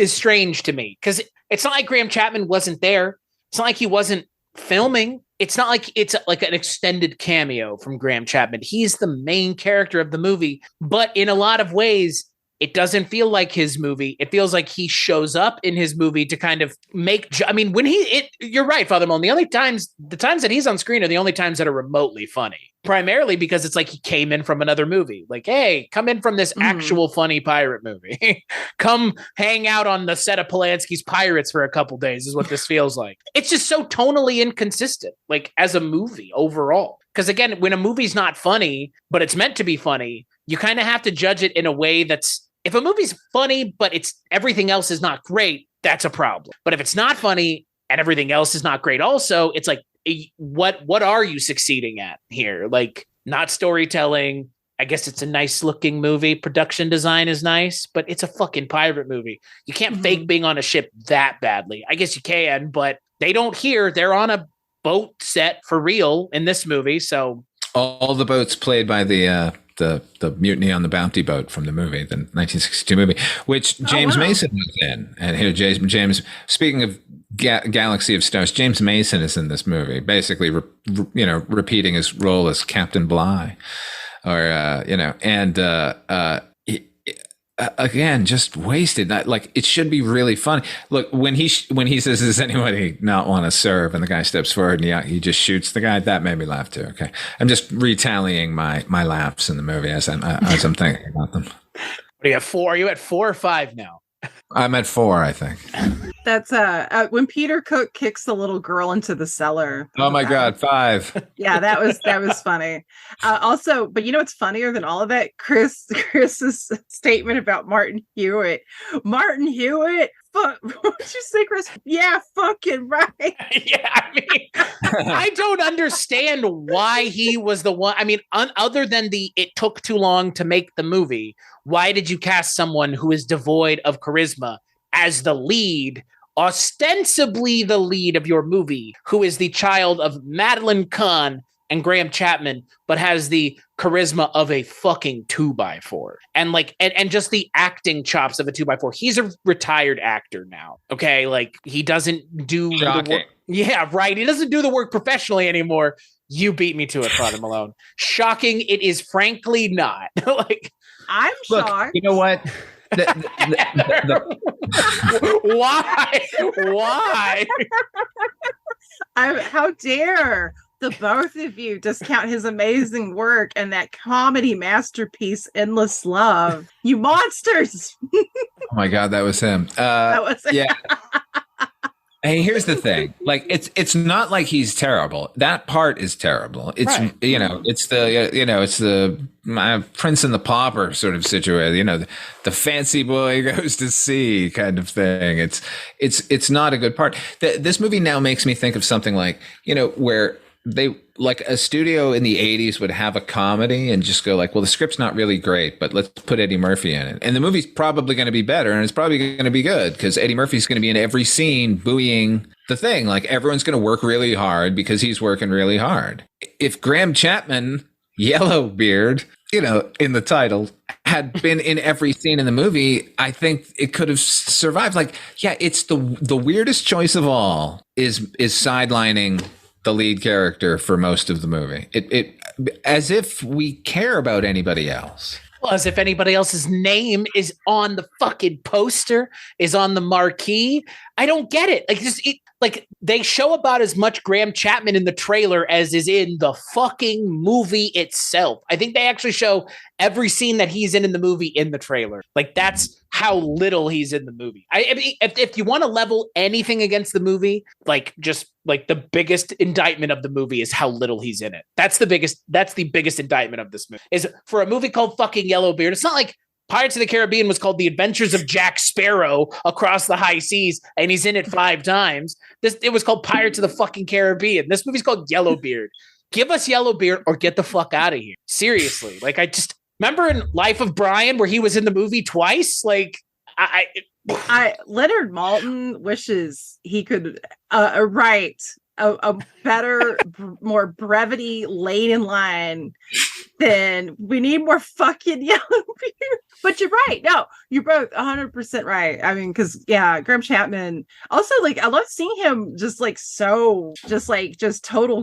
strange to me, because it's not like Graham Chapman wasn't there. It's not like he wasn't filming. It's not like it's like an extended cameo from Graham Chapman. He's the main character of the movie, but in a lot of ways, it doesn't feel like his movie. It feels like he shows up in his movie to kind of make. I mean, you're right, Father Malone. The times that he's on screen are the only times that are remotely funny. Primarily because it's like he came in from another movie. Like, hey, come in from this actual funny pirate movie. Come hang out on the set of Polanski's Pirates for a couple days is what this feels like. It's just so tonally inconsistent, like as a movie overall. Because again, when a movie's not funny, but it's meant to be funny, you kind of have to judge it in a way that's, if a movie's funny, but everything else is not great, that's a problem. But if it's not funny and everything else is not great also, it's like, what are you succeeding at here? Like, not storytelling. I guess it's a nice looking movie. Production design is nice, but it's a fucking pirate movie. You can't fake being on a ship that badly. I guess you can, but they don't here. They're on a boat set for real in this movie. So
all the boats played by the Mutiny on the Bounty boat from the movie, the 1962 movie, which James Mason was in. And here, James, speaking of Galaxy of Stars, James Mason is in this movie, basically, repeating his role as Captain Bligh, again, just wasted. Like, it should be really funny. Look, when he says, "Does anybody not want to serve?" and the guy steps forward and he just shoots the guy, that made me laugh too. Okay, I'm just retallying my laughs in the movie as I'm thinking about them.
What are you at 4? Are you at 4 or 5 now?
I'm at 4, I think.
That's when Peter Cook kicks the little girl into the cellar.
Oh my God, 5.
Yeah, that was funny. Also, but you know what's funnier than all of that? Chris's statement about Martin Hewitt. Martin Hewitt? What'd you say, Chris? Yeah, fucking right.
Yeah, I mean, I don't understand why he was the one. I mean, other than it took too long to make the movie, why did you cast someone who is devoid of charisma as the lead, ostensibly the lead of your movie, who is the child of Madeline Kahn and Graham Chapman, but has the charisma of a fucking 2x4 and just the acting chops of a 2x4. He's a retired actor now. Okay. Like, he doesn't do the work. Yeah, right. He doesn't do the work professionally anymore. You beat me to it, Father Malone. Shocking. It is frankly not. Like,
I'm shocked.
You know what?
Why?
How dare the both of you discount his amazing work and that comedy masterpiece, Endless Love. You monsters.
Oh my God, that was him.
That was
yeah. Hey, here's the thing. Like, it's not like he's terrible. That part is terrible. It's right. It's the Prince and the Pauper sort of situation. The fancy boy goes to sea kind of thing. It's not a good part. This movie now makes me think of something like, where they, like, a studio in the 80s would have a comedy and just go like, well, the script's not really great, but let's put Eddie Murphy in it. And the movie's probably going to be better, and it's probably going to be good because Eddie Murphy's going to be in every scene buoying the thing. Like, everyone's going to work really hard because he's working really hard. If Graham Chapman, Yellowbeard, in the title, had been in every scene in the movie, I think it could have survived. Like, yeah, it's the weirdest choice of all is sidelining the lead character for most of the movie. It as if we care about anybody else.
Well, as if anybody else's name is on the fucking poster, is on the marquee. I don't get it. Like they show about as much Graham Chapman in the trailer as is in the fucking movie itself. I think they actually show every scene that he's in the movie in the trailer. Like that's how little he's in the movie. I mean, if you want to level anything against the movie, like just like the biggest indictment of the movie is how little he's in it. That's the biggest indictment of this movie is for a movie called fucking Yellowbeard. It's not like Pirates of the Caribbean was called The Adventures of Jack Sparrow Across the High Seas, and he's in it 5 times. It was called Pirates of the fucking Caribbean. This movie's called Yellowbeard. Give us Yellowbeard or get the fuck out of here. Seriously. Like, I just remember in Life of Brian where he was in the movie twice. Like,
Leonard Maltin wishes he could write a better, more brevity laden line than we need more fucking Yellowbeard. But you're right. No, you're both 100% right. I mean, because Graham Chapman. Also, like, I love seeing him just total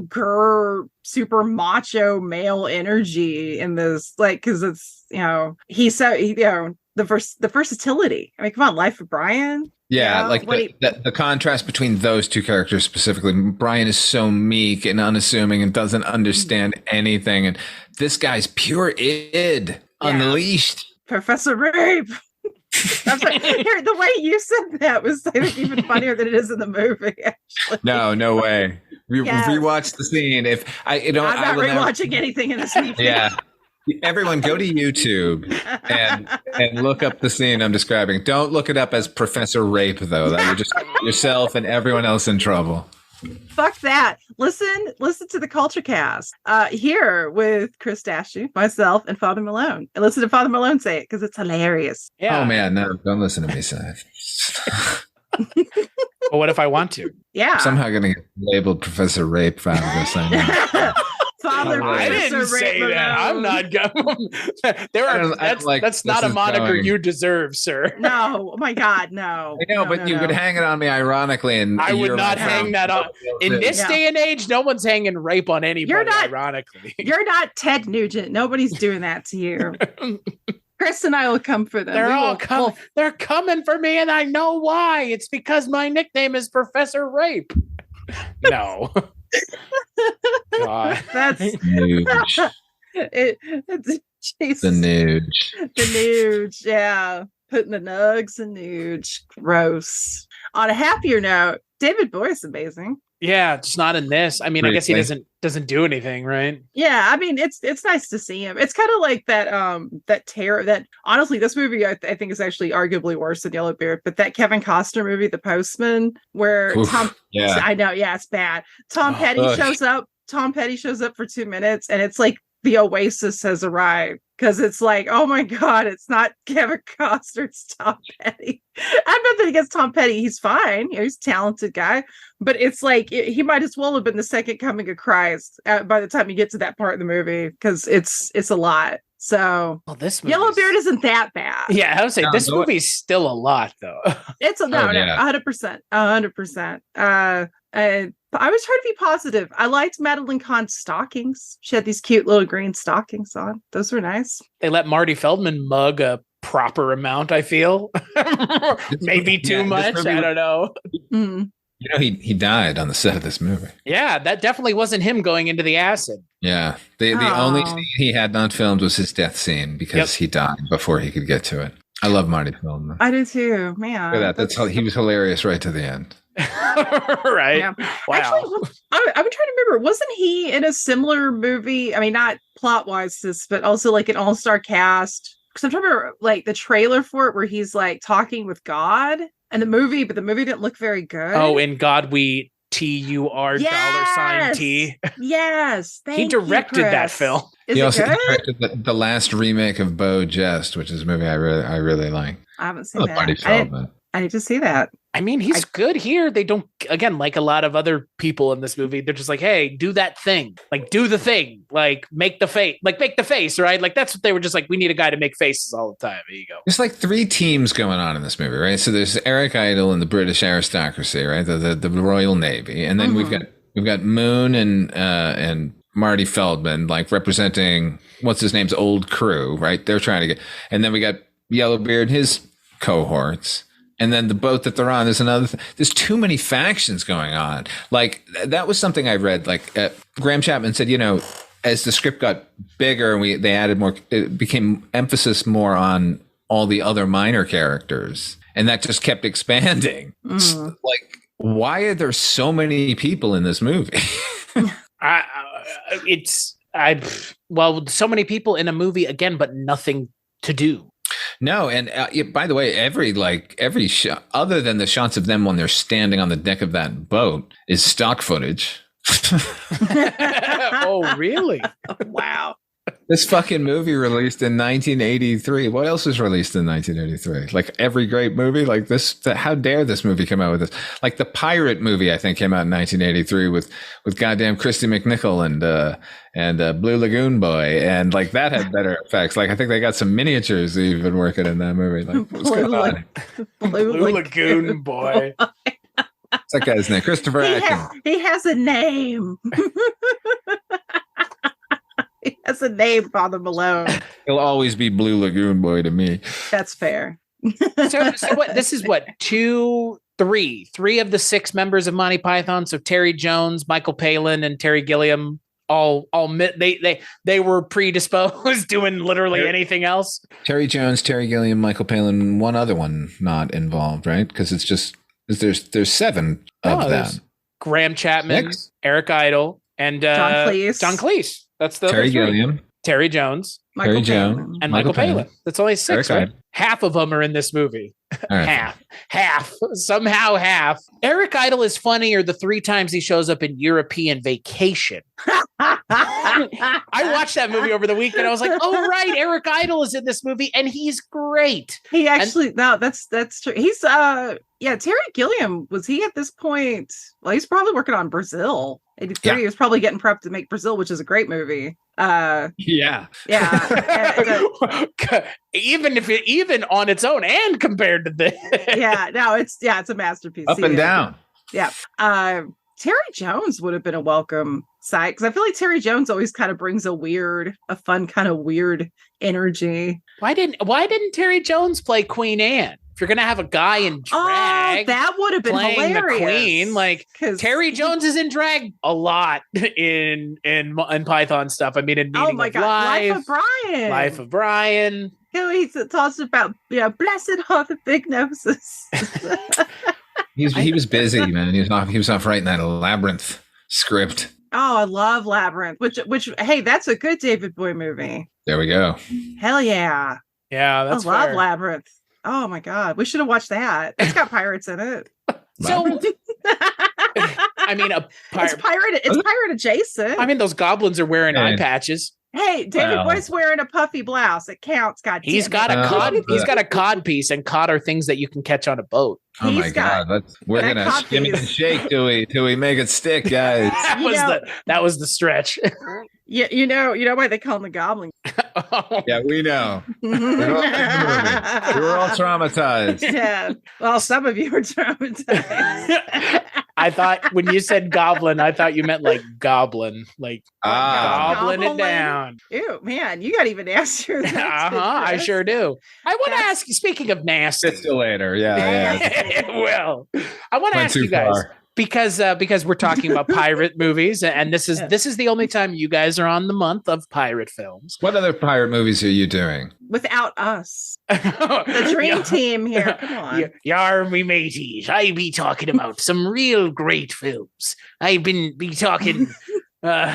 grr, super macho male energy in this. Like, because it's he's so the versatility. I mean, come on, Life of Brian.
Yeah, like the contrast between those two characters specifically. Brian is so meek and unassuming and doesn't understand anything. And this guy's pure id, unleashed.
Professor Rape. I'm sorry. Here, the way you said that was, I think, even funnier than it is in the movie, actually.
No way. Rewatch the scene. I'm not
rewatching anything in this movie.
Yeah. Everyone go to YouTube and look up the scene I'm describing. Don't look it up as Professor Rape, though. That would just get yourself and everyone else in trouble.
Fuck that. Listen to the Culture Cast here with Chris Stachiw, myself, and Father Malone. And listen to Father Malone say it because it's hilarious.
Yeah. Oh, man, no, don't listen to me say it.
Well, what if I want to?
Yeah.
I'm somehow going to get labeled Professor Rape if I'm going to sign up.
Father,
I didn't say that. I'm not going. That's not a moniker you deserve, sir.
No, oh my God, no.
I know, but you would hang it on me ironically, and
I would not hang that on. In this day and age, no one's hanging rape on anybody. Ironically,
you're not Ted Nugent. Nobody's doing that to you. Chris and I will come for them.
They're coming for me, and I know why. It's because my nickname is Professor Rape. No. God.
That's
Nuge.
Jesus.
The nuge.
The nuge, yeah. Putting the nugs in nuge. Gross. On a happier note, David Boy's amazing.
Yeah, just not in this. I mean, I guess he doesn't do anything, right?
Yeah, I mean, it's nice to see him. It's kind of like that terror that honestly, this movie I think is actually arguably worse than Yellowbeard, but that Kevin Costner movie, The Postman, where I know, it's bad. Tom Petty shows up for 2 minutes, and it's like the Oasis has arrived. Because it's like, oh my God, it's not Kevin Costner, it's Tom Petty. I'm nothing against Tom Petty. He's fine. He's a talented guy. But it's like, he might as well have been the second coming of Christ by the time you get to that part of the movie. Because it's a lot. So
this
Yellowbeard isn't that bad.
Yeah, I would say this movie's still a lot, though.
It's 100%. 100%. I was trying to be positive. I liked Madeline Kahn's stockings. She had these cute little green stockings on. Those were nice.
They let Marty Feldman mug a proper amount, I feel. Maybe too much. I don't know.
Mm-hmm.
You know, he died on the set of this movie.
Yeah, that definitely wasn't him going into the acid.
Yeah. The only scene he had not filmed was his death scene because he died before he could get to it. I love Marty Feldman.
I do too, man.
Look at that. He was hilarious right to the end.
Right. Yeah. Wow.
Actually, I'm trying to remember. Wasn't he in a similar movie? I mean, not plot wise, but also like an all-star cast. Because I'm trying to remember like the trailer for it where he's like talking with God and the movie, but the movie didn't look very good.
Oh, in God we TUR $T.
Yes.
He directed that film.
He also directed the last remake of Beau Jest, which is a movie I really like.
I haven't seen that.
Marty Feldman.
I need to see that.
I mean, he's good here. They don't, again, like a lot of other people in this movie, they're just like, hey, do that thing. Like, do the thing. Like, make the face, right? Like, that's what they were just like, we need a guy to make faces all the time. There you go.
There's like 3 teams going on in this movie, right? So there's Eric Idle and the British aristocracy, right? The Royal Navy. And then we've got We've got Moon and Marty Feldman, like representing what's his name's old crew, right? They're trying to get, and then we got Yellowbeard and his cohorts. And then the boat that they're on, there's another. There's too many factions going on. Like that was something I read. Like Graham Chapman said, as the script got bigger and they added more, it became emphasis more on all the other minor characters, and that just kept expanding. Like, why are there so many people in this movie?
So many people in a movie again, but nothing to do.
No, and by the way, every shot, other than the shots of them when they're standing on the deck of that boat, is stock footage.
Oh, really?
Wow.
This fucking movie released in 1983. What else was released in 1983? Like every great movie like this. How dare this movie come out with this? Like the pirate movie, I think, came out in 1983 with goddamn Christy McNichol and Blue Lagoon Boy, and like that had better effects. Like I think they got some miniatures even working in that movie. Like what's going on?
Blue Lagoon Boy.
What's that guy's name? Christopher Atkins.
He has a name. He has a name, Father Malone.
He'll always be Blue Lagoon Boy to me.
That's fair.
So what? This is what three of the 6 members of Monty Python. So Terry Jones, Michael Palin, and Terry Gilliam all they were predisposed doing literally anything else.
Terry Jones, Terry Gilliam, Michael Palin, one other one not involved, right? Because it's just there's 7 of them.
Graham Chapman, 6? Eric Idle, and John Cleese. That's the
Terry Gilliam,
Terry Jones,
Michael Palin.
and Michael Palin. That's only 6, right? Half of them are in this movie.
Right.
Half. Somehow half. Eric Idle is funnier the 3 times he shows up in European Vacation. I watched that movie over the weekend. I was like, oh, right. Eric Idle is in this movie and he's great.
He actually, that's true. He's, Terry Gilliam, was he at this point? Well, he's probably working on Brazil. 83. Yeah. He was probably getting prepped to make Brazil, which is a great movie.
Yeah.
Even on its own and compared to this.
It's a masterpiece.
Up and down.
Yeah. Terry Jones would have been a welcome sight, because I feel like Terry Jones always kind of brings a fun kind of weird energy.
Why didn't Terry Jones play Queen Anne? If you're gonna have a guy in drag,
that would have been
playing
hilarious.
The Queen, like Terry Jones is in drag a lot in Python stuff. I mean, in Meaning of Life, Life of Brian.
He talks about blessed are the big noses.
He was busy, man. He was off writing that Labyrinth script.
Oh, I love Labyrinth. Which hey, that's a good David Bowie movie.
There we go.
Hell yeah.
Yeah, that's
I love Labyrinth. Oh my God, we should have watched that. It's got pirates in it.
So, I mean,
it's pirate adjacent.
I mean, those goblins are wearing eye patches.
Hey, David Boy's wearing a puffy blouse. It counts. God,
he's got a cod piece, and cod are things that you can catch on a boat.
Oh my God, we're gonna shimmy and shake till we make it stick, guys.
that was the stretch.
Yeah, you know why they call him the goblin.
Yeah, we know. We were all traumatized.
Yeah, well, some of you were traumatized.
I thought when you said goblin, I thought you meant like goblin, like goblin it down.
Ew, man, you got even nastier.
I sure do. I want to ask you. Speaking of nasty,
later. Yeah.
Well, I want to ask you guys. Because we're talking about pirate movies, and this is the only time you guys are on the month of pirate films.
What other pirate movies are you doing?
Without us, the dream team here. Come on,
yar me mateys. I be talking about some real great films. I've be talking Roman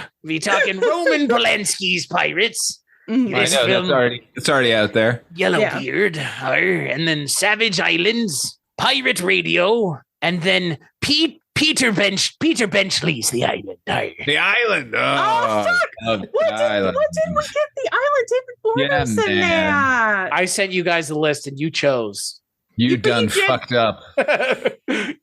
Polanski's Pirates.
Mm-hmm. I know, it's already out there.
Yellowbeard, and then Savage Islands, Pirate Radio, and then Peter Benchley's The Island.
The Island.
Oh fuck! What did we get? The Island. David Boreanaz in that.
I sent you guys the list, and you chose.
You done fucked up.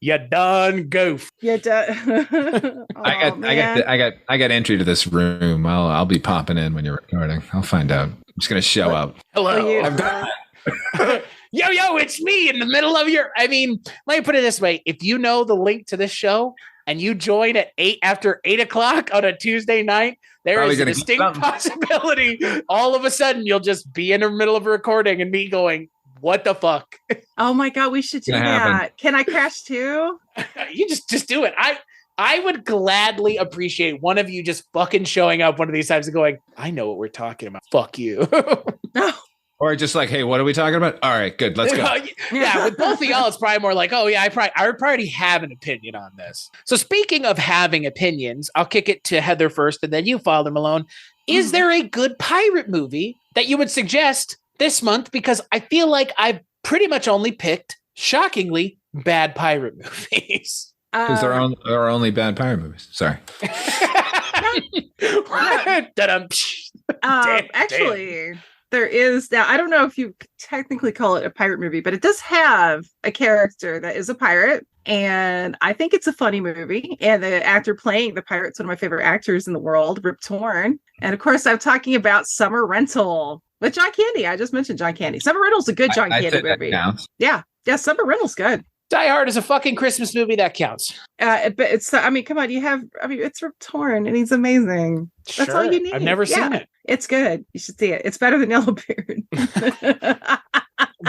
You done goof.
You done.
I got entry to this room. I'll be popping in when you're recording. I'll find out. I'm just gonna show up.
Hello. I'm done. Yo, it's me in the middle of your. I mean, let me put it this way: if you know the link to this show, and you join at 8 on a Tuesday night, there
Probably
is a
gonna
distinct possibility all of a sudden you'll just be in the middle of a recording and me going, what the fuck?
Oh my God, we should do
Gonna
that.
happen.
Can I crash too?
You just do it. I would gladly appreciate one of you just fucking showing up one of these times and going, I know what we're talking about. Fuck you.
No.
Or just like, hey, what are we talking about? All right, good. Let's go.
Yeah, with both of y'all, it's probably more like, oh yeah, I would probably have an opinion on this. So speaking of having opinions, I'll kick it to Heather first and then you, Father Malone. Is there a good pirate movie that you would suggest this month? Because I feel like I've pretty much only picked, shockingly, bad pirate movies.
Because there are only bad pirate movies. Sorry.
Actually, there is now. I don't know if you technically call it a pirate movie, but it does have a character that is a pirate, and I think it's a funny movie. And the actor playing the pirate's one of my favorite actors in the world, Rip Torn. And of course, I'm talking about Summer Rental with John Candy. I just mentioned John Candy. Summer Rental's a good John Candy movie. Yeah, Summer Rental's good.
Die Hard is a fucking Christmas movie that counts.
But it's, I mean, come on, it's Rip Torn and he's amazing. That's all you need.
I've never seen it.
It's good. You should see it. It's better than Yellowbeard.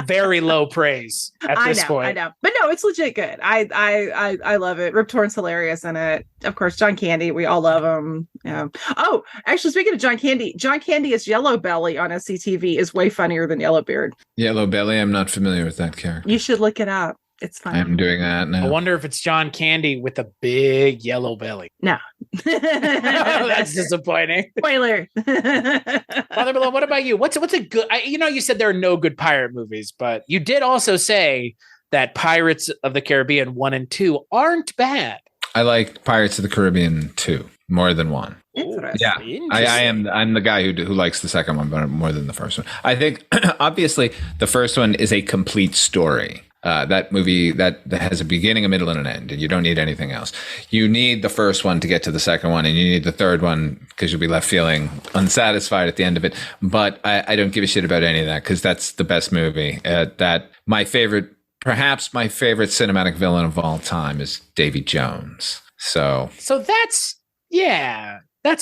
Very low praise at this point.
I know. But no, it's legit good. I love it. Rip Torn's hilarious in it. Of course, John Candy, we all love him. Yeah. Oh, actually, speaking of John Candy as Yellow Belly on SCTV is way funnier than Yellowbeard.
Yellow Belly, I'm not familiar with that character.
You should look it up. It's fun.
I'm doing that now.
I wonder if it's John Candy with a big yellow belly.
No.
Oh, that's disappointing.
Spoiler.
Father Malone, what about you? What's a good? You said there are no good pirate movies, but you did also say that Pirates of the Caribbean 1 and 2 aren't bad.
I like Pirates of the Caribbean 2 more than 1. Yeah, I'm the guy who likes the second one but more than the first one. I think obviously the first one is a complete story. That movie that has a beginning, a middle, and an end, and you don't need anything else. You need the first one to get to the second one, and you need the third one because you'll be left feeling unsatisfied at the end of it. But I don't give a shit about any of that because that's the best movie. Perhaps my favorite cinematic villain of all time is Davy Jones. So that's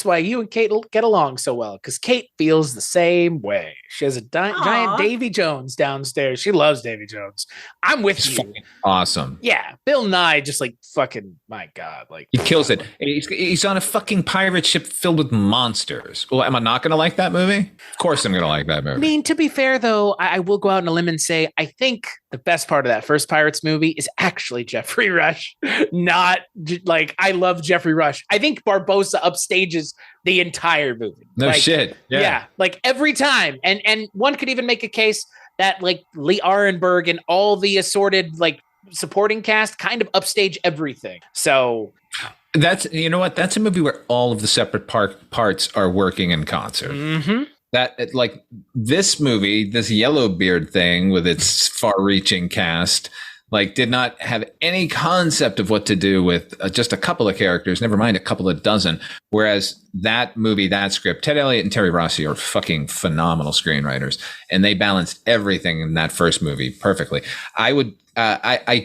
why you and Kate get along so well, because Kate feels the same way. She has a giant Davy Jones downstairs. She loves Davy Jones. I'm with you. Awesome.
Yeah. Bill Nye just like fucking, my God. Like
he kills it. He's on a fucking pirate ship filled with monsters. Well, am I not going to like that movie? Of course I'm going to like that movie.
I mean, to be fair, though, I will go out on a limb and say, I think the best part of that first Pirates movie is actually Jeffrey Rush. Not like, I love Jeffrey Rush. I think Barbossa upstages the entire movie.
No shit.
Yeah. Like every time. And one could even make a case that like Lee Arenberg and all the assorted like supporting cast kind of upstage everything. So
that's, you know what? That's a movie where all of the separate parts are working in concert.
Mm-hmm.
That like this movie, this Yellowbeard thing with its far-reaching cast, like did not have any concept of what to do with just a couple of characters, never mind a couple of dozen. Whereas that movie, that script, Ted Elliott and Terry Rossi are fucking phenomenal screenwriters, and they balanced everything in that first movie perfectly. I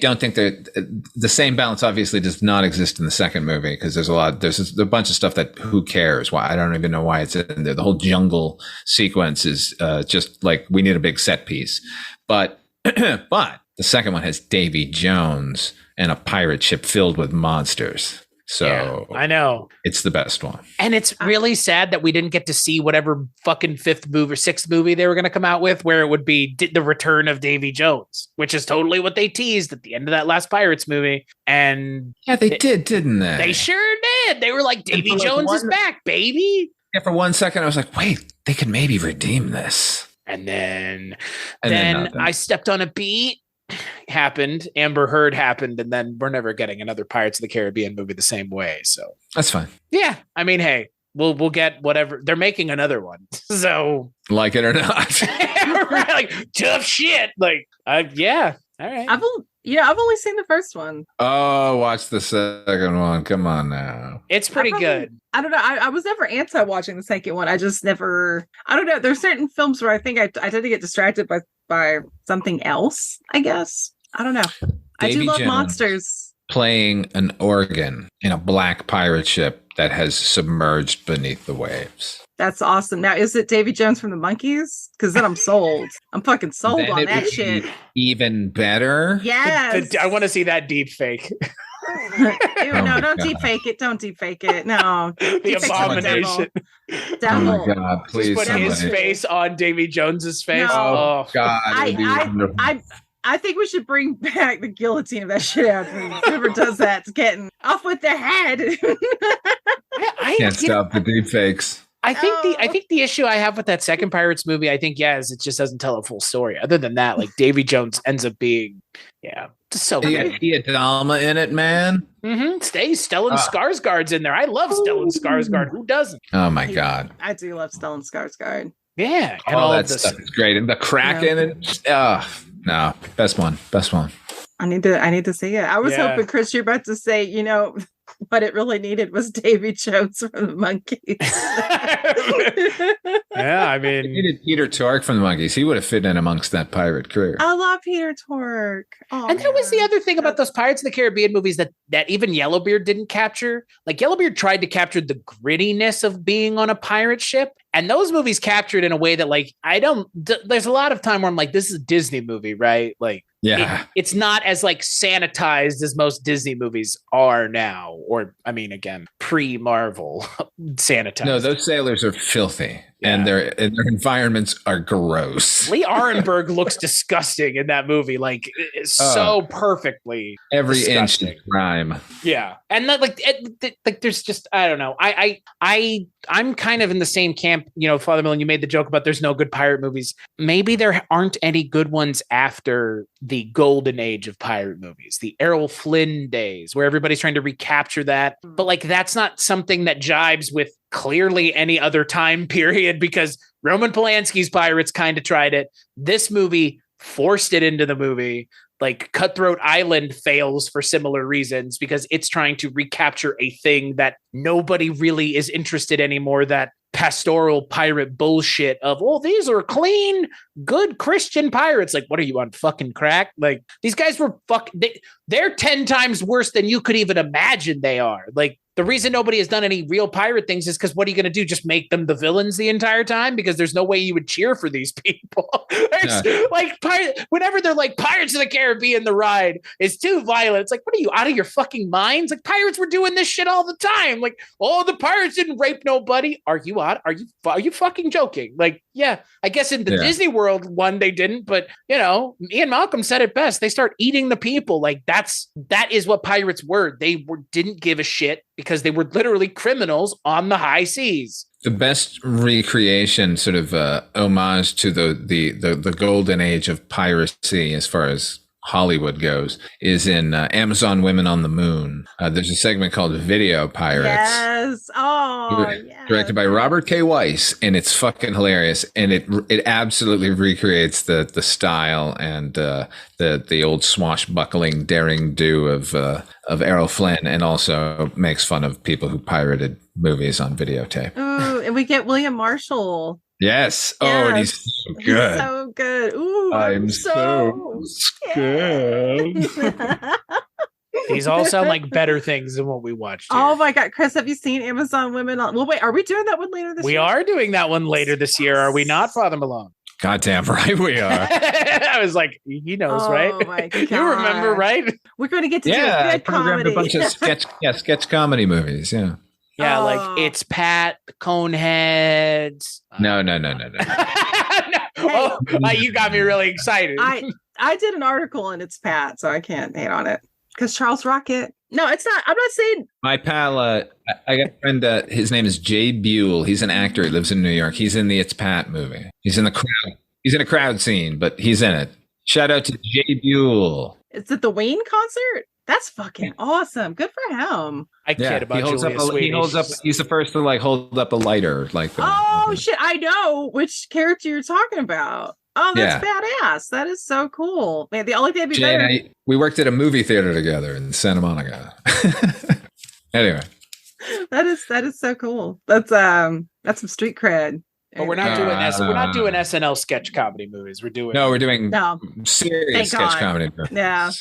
don't think that the same balance obviously does not exist in the second movie because there's a bunch of stuff that who cares? Why I don't even know why it's in there. The whole jungle sequence is just like we need a big set piece, but the second one has Davy Jones and a pirate ship filled with monsters. So
yeah, I know
it's the best one.
And it's really sad that we didn't get to see whatever fucking fifth movie or sixth movie they were going to come out with, where it would be the return of Davy Jones, which is totally what they teased at the end of that last Pirates movie. And
yeah, they did, didn't they?
They sure did. They were like, Davy Jones is back, baby.
Yeah, for 1 second, I was like, wait, they could maybe redeem this.
And then I stepped on a beat. Happened, Amber Heard happened, and then we're never getting another Pirates of the Caribbean movie the same way. So
that's fine.
Yeah, I mean, hey, we'll get whatever. They're making another one, so
like it or not,
like tough shit. Like, yeah, all right.
I've only seen the first one.
Oh, watch the second one. Come on now.
It's pretty good.
I don't know. I was never anti-watching the second one. I just never. I don't know. There's certain films where I think I tend to get distracted by something else. I guess. I don't know. I do love monsters.
playing an organ in a black pirate ship that has submerged beneath the waves.
That's awesome. Now, is it Davy Jones from the Monkees? Because then I'm sold. I'm fucking sold
Then
on
it
that
would
shit.
be even better.
Yes.
I want to see that deep fake.
Ew,
Oh
no,
my
don't
God.
deep fake it. Don't deep fake it. No.
The
Deep fake
abomination.
Devil.
Oh my God!
Just
Please,
put his
somebody.
face on Davy Jones's face.
No.
Oh,
God! it would be wonderful.
I think we should bring back the guillotine of that shit out. Whoever does that's getting off with their head.
I
Can't stop the deep fakes.
I think the issue I have with that second Pirates movie, I think, is it just doesn't tell a full story. Other than that, like Davy Jones ends up being, just so
You
good.
got Tia Dalma in it, man.
Mm-hmm. Stellan Skarsgård's in there. I love Stellan Skarsgård. Who doesn't?
Oh my God!
I do love Stellan Skarsgård.
Yeah, and
All that
of this
stuff is great, and the Kraken and no, best one.
I need to see it. I was hoping, Chris, you're about to say, what it really needed was Davy Jones from the Monkees.
Yeah, I mean,
You needed Peter Tork from the Monkees. He would have fit in amongst that pirate crew.
I love Peter Tork. Oh,
and that was the other thing about those Pirates of the Caribbean movies that even Yellowbeard didn't capture. Like Yellowbeard tried to capture the grittiness of being on a pirate ship. And those movies captured in a way that, like, there's a lot of time where I'm like, this is a Disney movie, right? Like,
Yeah.
It's not as like sanitized as most Disney movies are now. Or, I mean, again, pre-Marvel sanitized.
No, those sailors are filthy, and their environments are gross.
Lee Arenberg looks disgusting in that movie, like so perfectly.
Every
disgusting.
inch is crime.
Yeah, and that, like there's just, I don't know. I'm kind of in the same camp. Father Malone, you made the joke about there's no good pirate movies. Maybe there aren't any good ones after the golden age of pirate movies, the Errol Flynn days, where everybody's trying to recapture that. But like, that's not something that jibes with clearly any other time period, because Roman Polanski's Pirates kind of tried it. This movie forced it into the movie. Like Cutthroat Island fails for similar reasons, because it's trying to recapture a thing that nobody really is interested anymore, that pastoral pirate bullshit of, these are clean, good Christian pirates. Like, what are you on fucking crack? Like, these guys were they're 10 times worse than you could even imagine they are. Like, the reason nobody has done any real pirate things is because what are you going to do? Just make them the villains the entire time? Because there's no way you would cheer for these people. Like, whenever they're like, Pirates of the Caribbean, the ride is too violent. It's like, what are you, out of your fucking minds? Like, pirates were doing this shit all the time. Like, the pirates didn't rape nobody. Are you out? Are you fucking joking? Like, yeah, I guess in the Disney World one, they didn't. But, Ian Malcolm said it best. They start eating the people. Like, that is what pirates were. They didn't give a shit, because they were literally criminals on the high seas.
The best recreation, sort of homage to the golden age of piracy, as far as Hollywood goes, is in Amazon Women on the Moon. There's a segment called Video Pirates.
Yes. Oh,
directed by Robert K. Weiss, and it's fucking hilarious. And it absolutely recreates the style and the old swashbuckling daring do of Errol Flynn, and also makes fun of people who pirated movies on videotape.
Ooh, and we get William Marshall.
Yes. Oh, and he's so good.
He's so good. Ooh,
I'm so scared.
These all sound like better things than what we watched here.
Oh my God, Chris, have you seen Amazon Women on? Well, wait, are we doing that one later this year?
We are doing that one later this year, are we not, Father Malone?
Goddamn right we are.
I was like, he knows, right?
My God.
You remember, right?
We're going to get to do a
I
good
programmed
comedy.
a bunch of sketch comedy movies. Yeah.
Yeah, like It's Pat, Coneheads.
No.
You got me really excited.
I did an article and It's Pat, so I can't hate on it. Because Charles Rocket. No, it's not. I'm not saying.
My pal, I got a friend, his name is Jay Buell. He's an actor. He lives in New York. He's in the It's Pat movie. He's in the crowd. He's in a crowd scene, but he's in it. Shout out to Jay Buell.
Is it the Wayne concert? That's fucking awesome. Good for him.
I kid about Julia Sweeney.
He's the first to hold up a lighter.
Shit. I know which character you're talking about. Oh, that's badass. That is so cool. Man, the only thing that'd be
Jay
better.
and I, we worked at a movie theater together in Santa Monica. Anyway.
That is so cool. That's some street cred.
But we're not doing SNL sketch comedy movies. We're doing
serious sketch comedy.
Yeah.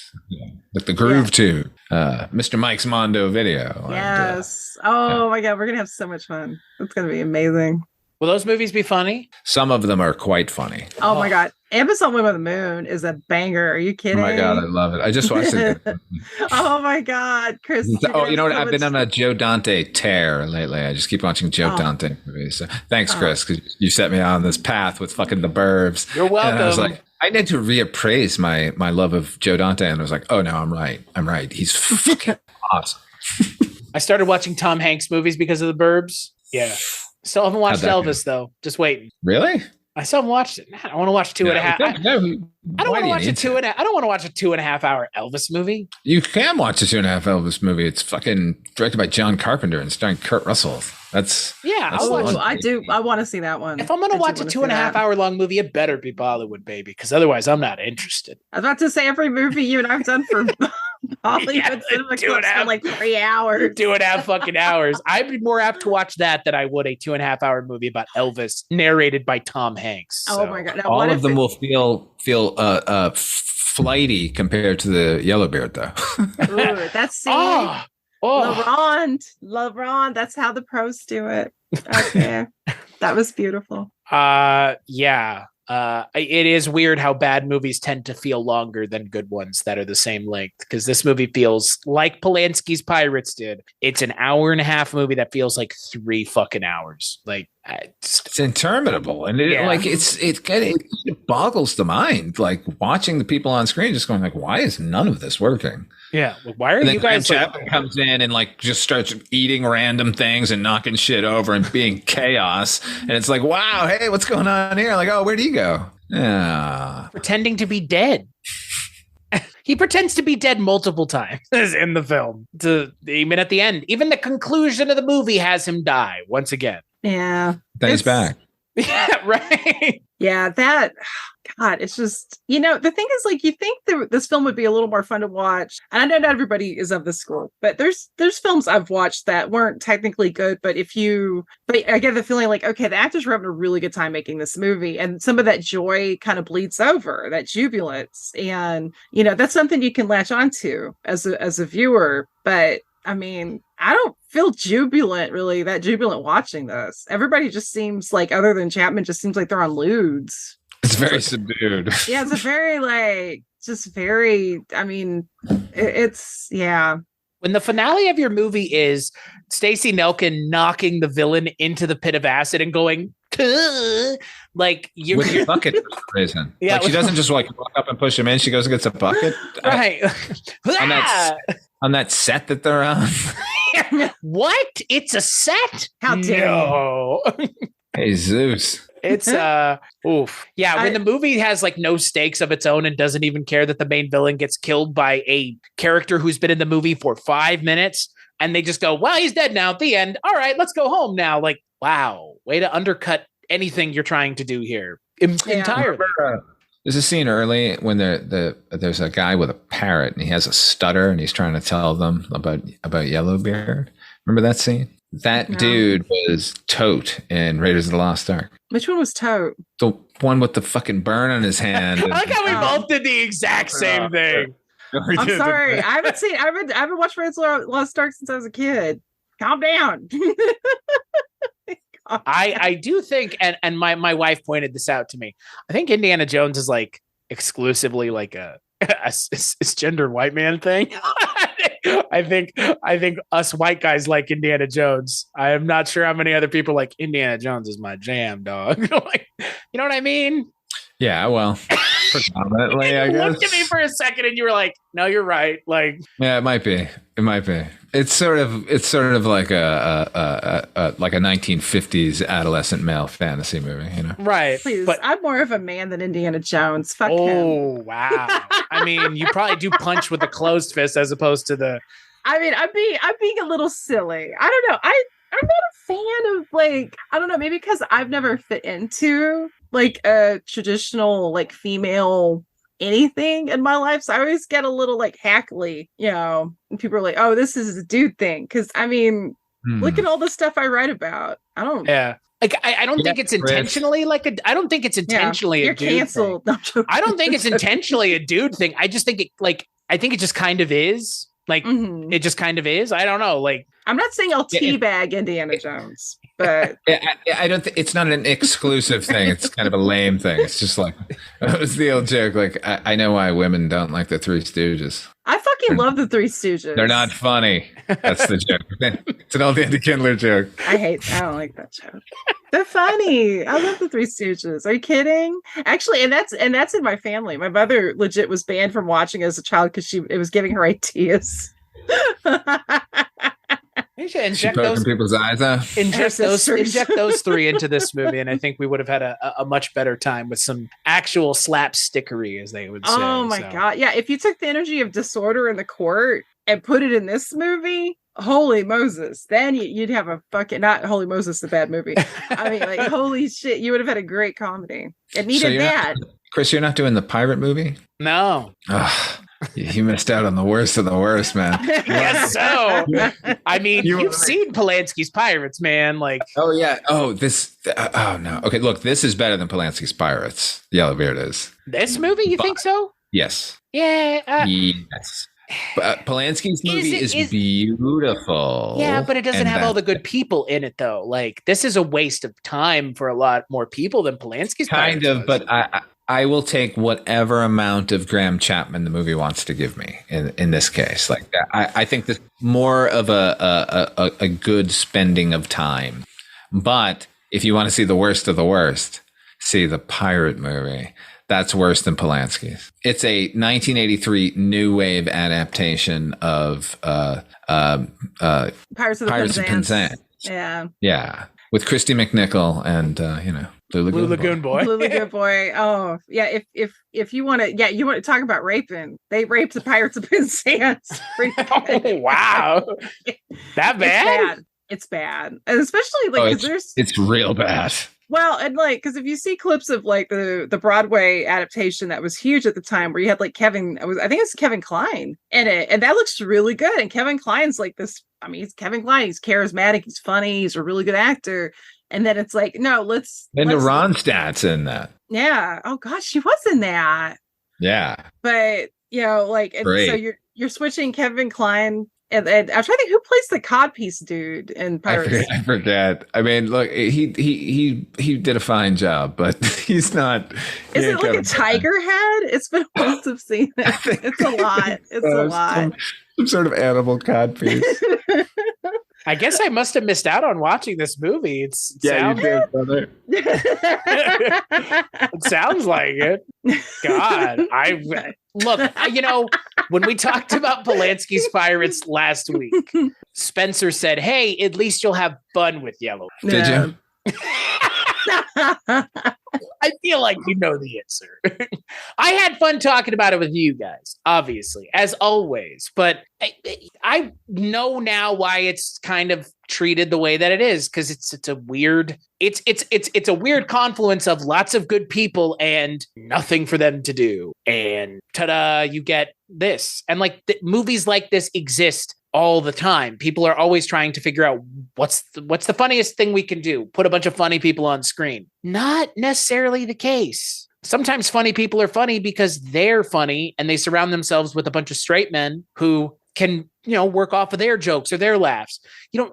Like The Groove too. Mr. Mike's Mondo video.
Yes. My God, we're gonna have so much fun. It's gonna be amazing.
Will those movies be funny?
Some of them are quite funny.
Oh my God, Amazon Women on the Moon is a banger. Are you kidding?
Oh my God, I love it. I just watched it.
Oh my God, Chris.
Oh, you know what? I've been on a Joe Dante tear lately. I just keep watching Joe Dante movies. So thanks, Chris, because you set me on this path with fucking The Burbs.
You're welcome.
And I was like, I need to reappraise my love of Joe Dante. And I was like, oh no, I'm right. He's fucking awesome.
I started watching Tom Hanks movies because of The Burbs. Yeah. Still haven't watched Elvis though. Just waiting.
Really?
I still haven't watched it. I want to watch 2.5. I don't want to watch I don't want to watch a 2.5 hour Elvis movie.
You can watch a 2.5 Elvis movie. It's fucking directed by John Carpenter and starring Kurt Russell.
I'll watch.
I do. I want to see that one.
If I'm going to watch a 2.5 hour long movie, it better be Bollywood, baby, because otherwise I'm not interested.
I was about to say every movie you and I've done for Hollywood cinema clubs for like 3 hours.
2.5 fucking hours. I'd be more apt to watch that than I would a 2.5 hour movie about Elvis narrated by Tom Hanks. So.
Oh my God. Now,
all of them will feel flighty compared to the Yellowbeard, though.
Ooh, that's LeBron. That's how the pros do it. Okay. That was beautiful.
Yeah. It is weird how bad movies tend to feel longer than good ones that are the same length, because this movie feels like Polanski's Pirates did. It's an 1.5 hour movie that feels like 3 fucking hours. Like
it's interminable, and it boggles the mind. Like watching the people on screen, just going like, "Why is none of this working?"
Yeah, why are you guys?
Graham Chapman comes in and like just starts eating random things and knocking shit over and being chaos, and it's like, wow, hey, what's going on here? Like, oh, where do you go?
Pretending to be dead. He pretends to be dead multiple times in the film. Even at the end, even the conclusion of the movie has him die once again.
Yeah,
then he's back.
Yeah, right.
Yeah, God, it's just, the thing is, like, you think this film would be a little more fun to watch. And I know not everybody is of this school, but there's films I've watched that weren't technically good, but I get the feeling like, okay, the actors were having a really good time making this movie, and some of that joy kind of bleeds over, that jubilance. And, that's something you can latch onto as a viewer. But I mean, I don't feel that jubilant watching this. Everybody just seems like, other than Chapman, just seems like they're on lewds.
It's very subdued.
Yeah, it's a very it's yeah.
When the finale of your movie is Stacey Nelkin knocking the villain into the pit of acid and going, like you're
with a bucket prison. Yeah, like she doesn't just like walk up and push him in. She goes and gets a bucket.
Right.
on that set that they're on.
What? It's a set?
How dare you?
Hey, Zeus.
It's oof. Yeah, when the movie has like no stakes of its own and doesn't even care that the main villain gets killed by a character who's been in the movie for 5 minutes, and they just go, well, he's dead now at the end. All right, let's go home now. Like, wow, way to undercut anything you're trying to do here entirely.
There's a scene early when there's a guy with a parrot and he has a stutter and he's trying to tell them about Yellowbeard. Remember that scene? That dude was Tote in Raiders of the Lost Ark.
Which one was Tote?
The one with the fucking burn on his hand.
I like how we both did the exact same thing.
I'm sorry. I haven't watched Raiders of the Lost Ark since I was a kid. Calm down.
I do think, and my wife pointed this out to me, I think Indiana Jones is like exclusively like a cisgender white man thing. I think us white guys like Indiana Jones. I am not sure how many other people like Indiana Jones is my jam, dog. Like, you know what I mean?
Yeah, well, predominantly, I guess.
You looked at me for a second and you were like, no, you're right. Like,
yeah, it might be. It's sort of like a 1950s adolescent male fantasy movie,
Right.
Please, but I'm more of a man than Indiana Jones. Fuck him.
Oh, wow. I mean, you probably do punch with a closed fist as opposed to the.
I mean, I'm being a little silly. I don't know. I'm not a fan of, like, I don't know, maybe because I've never fit into like a traditional like female anything in my life, so I always get a little like hackly, and people are like, oh, this is a dude thing, because I mean, look at all the stuff I write about. I don't
like I don't think it's intentionally I don't think it's intentionally
you're
a dude
canceled.
Thing. I don't think it's intentionally a dude thing. I just think I think it just kind of is. Like it just kind of is. I don't know. Like
I'm not saying I'll teabag Indiana Jones, but
I don't think it's not an exclusive thing. It's kind of a lame thing. It's just like it's the old joke. Like I know why women don't like the Three Stooges.
I fucking love the Three Stooges.
They're not funny. That's the joke. It's an old Andy Kindler joke.
I don't like that joke. They're funny. I love the Three Stooges. Are you kidding? Actually, and that's in my family. My mother legit was banned from watching as a child because it was giving her ideas.
You should inject
those people's eyes out.
Inject those three into this movie, and I think we would have had a much better time with some actual slapstickery, as they would say.
Oh my god! Yeah, if you took the energy of Disorder in the Court and put it in this movie, holy Moses! Then you'd have a fucking not Holy Moses, the bad movie. I mean, like holy shit, you would have had a great comedy. It needed that.
Chris, you're not doing the pirate movie?
No.
You missed out on the worst of the worst, man.
Yes, so. I mean, you've seen Polanski's Pirates, man. Like,
oh yeah. Oh, oh no. Okay, look, this is better than Polanski's Pirates. Yellowbeard is.
This movie, you think so?
Yes.
Yeah.
Yes. Polanski's movie is beautiful.
Yeah, but it doesn't have all the good people in it, though. Like, this is a waste of time for a lot more people than Polanski's
Pirates. Kind of, but I will take whatever amount of Graham Chapman the movie wants to give me in this case. Like I think this more of a good spending of time. But if you want to see the worst of the worst, see the pirate movie. That's worse than Polanski's. It's a 1983 new wave adaptation of
Pirates of
Penzance. Yeah. With Christy McNichol and Blue Lagoon Boy.
Blue Lagoon Boy. Oh yeah. If you want to, you want to talk about raping. They raped the Pirates of Penzance.
Oh wow, that bad?
It's bad, and especially like because
it's real bad.
Well, and like because if you see clips of like the Broadway adaptation that was huge at the time, where you had like I think it's Kevin Kline in it, and that looks really good. And Kevin Kline's like this. I mean, he's Kevin Kline. He's charismatic. He's funny. He's a really good actor. And then it's like, no, let's.
Linda Ronstadt's in that.
Yeah. Oh gosh, she was in that.
Yeah.
But like, and so you're switching Kevin Kline, and I'm trying to think who plays the codpiece dude in Pirates.
I forget. I mean, look, he did a fine job, but he's not.
Is it like a tiger head? It's been a while since I've seen that. It's a lot. It's a lot.
Some sort of animal codpiece.
I guess I must have missed out on watching this movie.
You did, brother.
It sounds like it. God, when we talked about Polanski's Pirates last week, Spencer said, "Hey, at least you'll have fun with Yellow."
Did you?
I feel like you know the answer. I had fun talking about it with you guys, obviously, as always. But I know now why it's kind of treated the way that it is, because it's a weird confluence of lots of good people and nothing for them to do. And ta-da, you get this. And like movies like this exist all the time. People are always trying to figure out what's the funniest thing we can do. Put a bunch of funny people on screen. Not necessarily the case. Sometimes funny people are funny because they're funny and they surround themselves with a bunch of straight men who can, work off of their jokes or their laughs.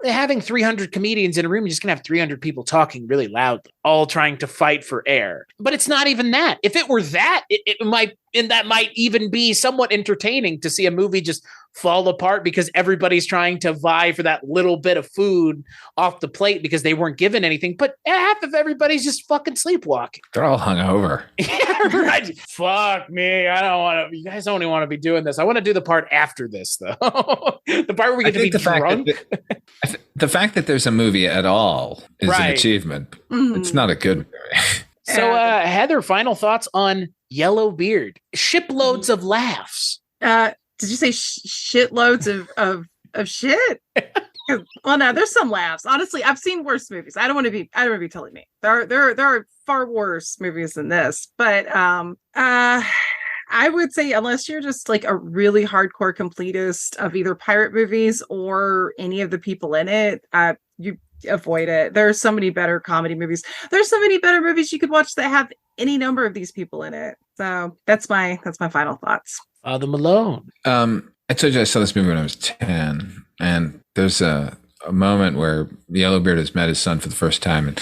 Having 300 comedians in a room, you're just gonna have 300 people talking really loudly, all trying to fight for air. But it's not even that. If it were that, that might even be somewhat entertaining to see a movie just fall apart because everybody's trying to vie for that little bit of food off the plate because they weren't given anything. But half of everybody's just fucking sleepwalking.
They're all hungover.
Yeah, right. Fuck me. I don't want to. You guys only want to be doing this. I want to do the part after this, though. The part where we get to be drunk.
The fact that there's a movie at all is an achievement. Mm-hmm. It's not a good movie.
So, Heather, final thoughts on Yellowbeard? Shiploads of laughs.
Did you say shitloads of shit? Well, no, there's some laughs. Honestly, I've seen worse movies. I don't want to be telling me there are far worse movies than this. But I would say unless you're just like a really hardcore completist of either pirate movies or any of the people in it, you avoid it. There are so many better comedy movies. There's so many better movies you could watch that have any number of these people in it. So that's my final thoughts.
The Malone.
I told you I saw this movie when I was 10, and there's a moment where Yellowbeard has met his son for the first time, and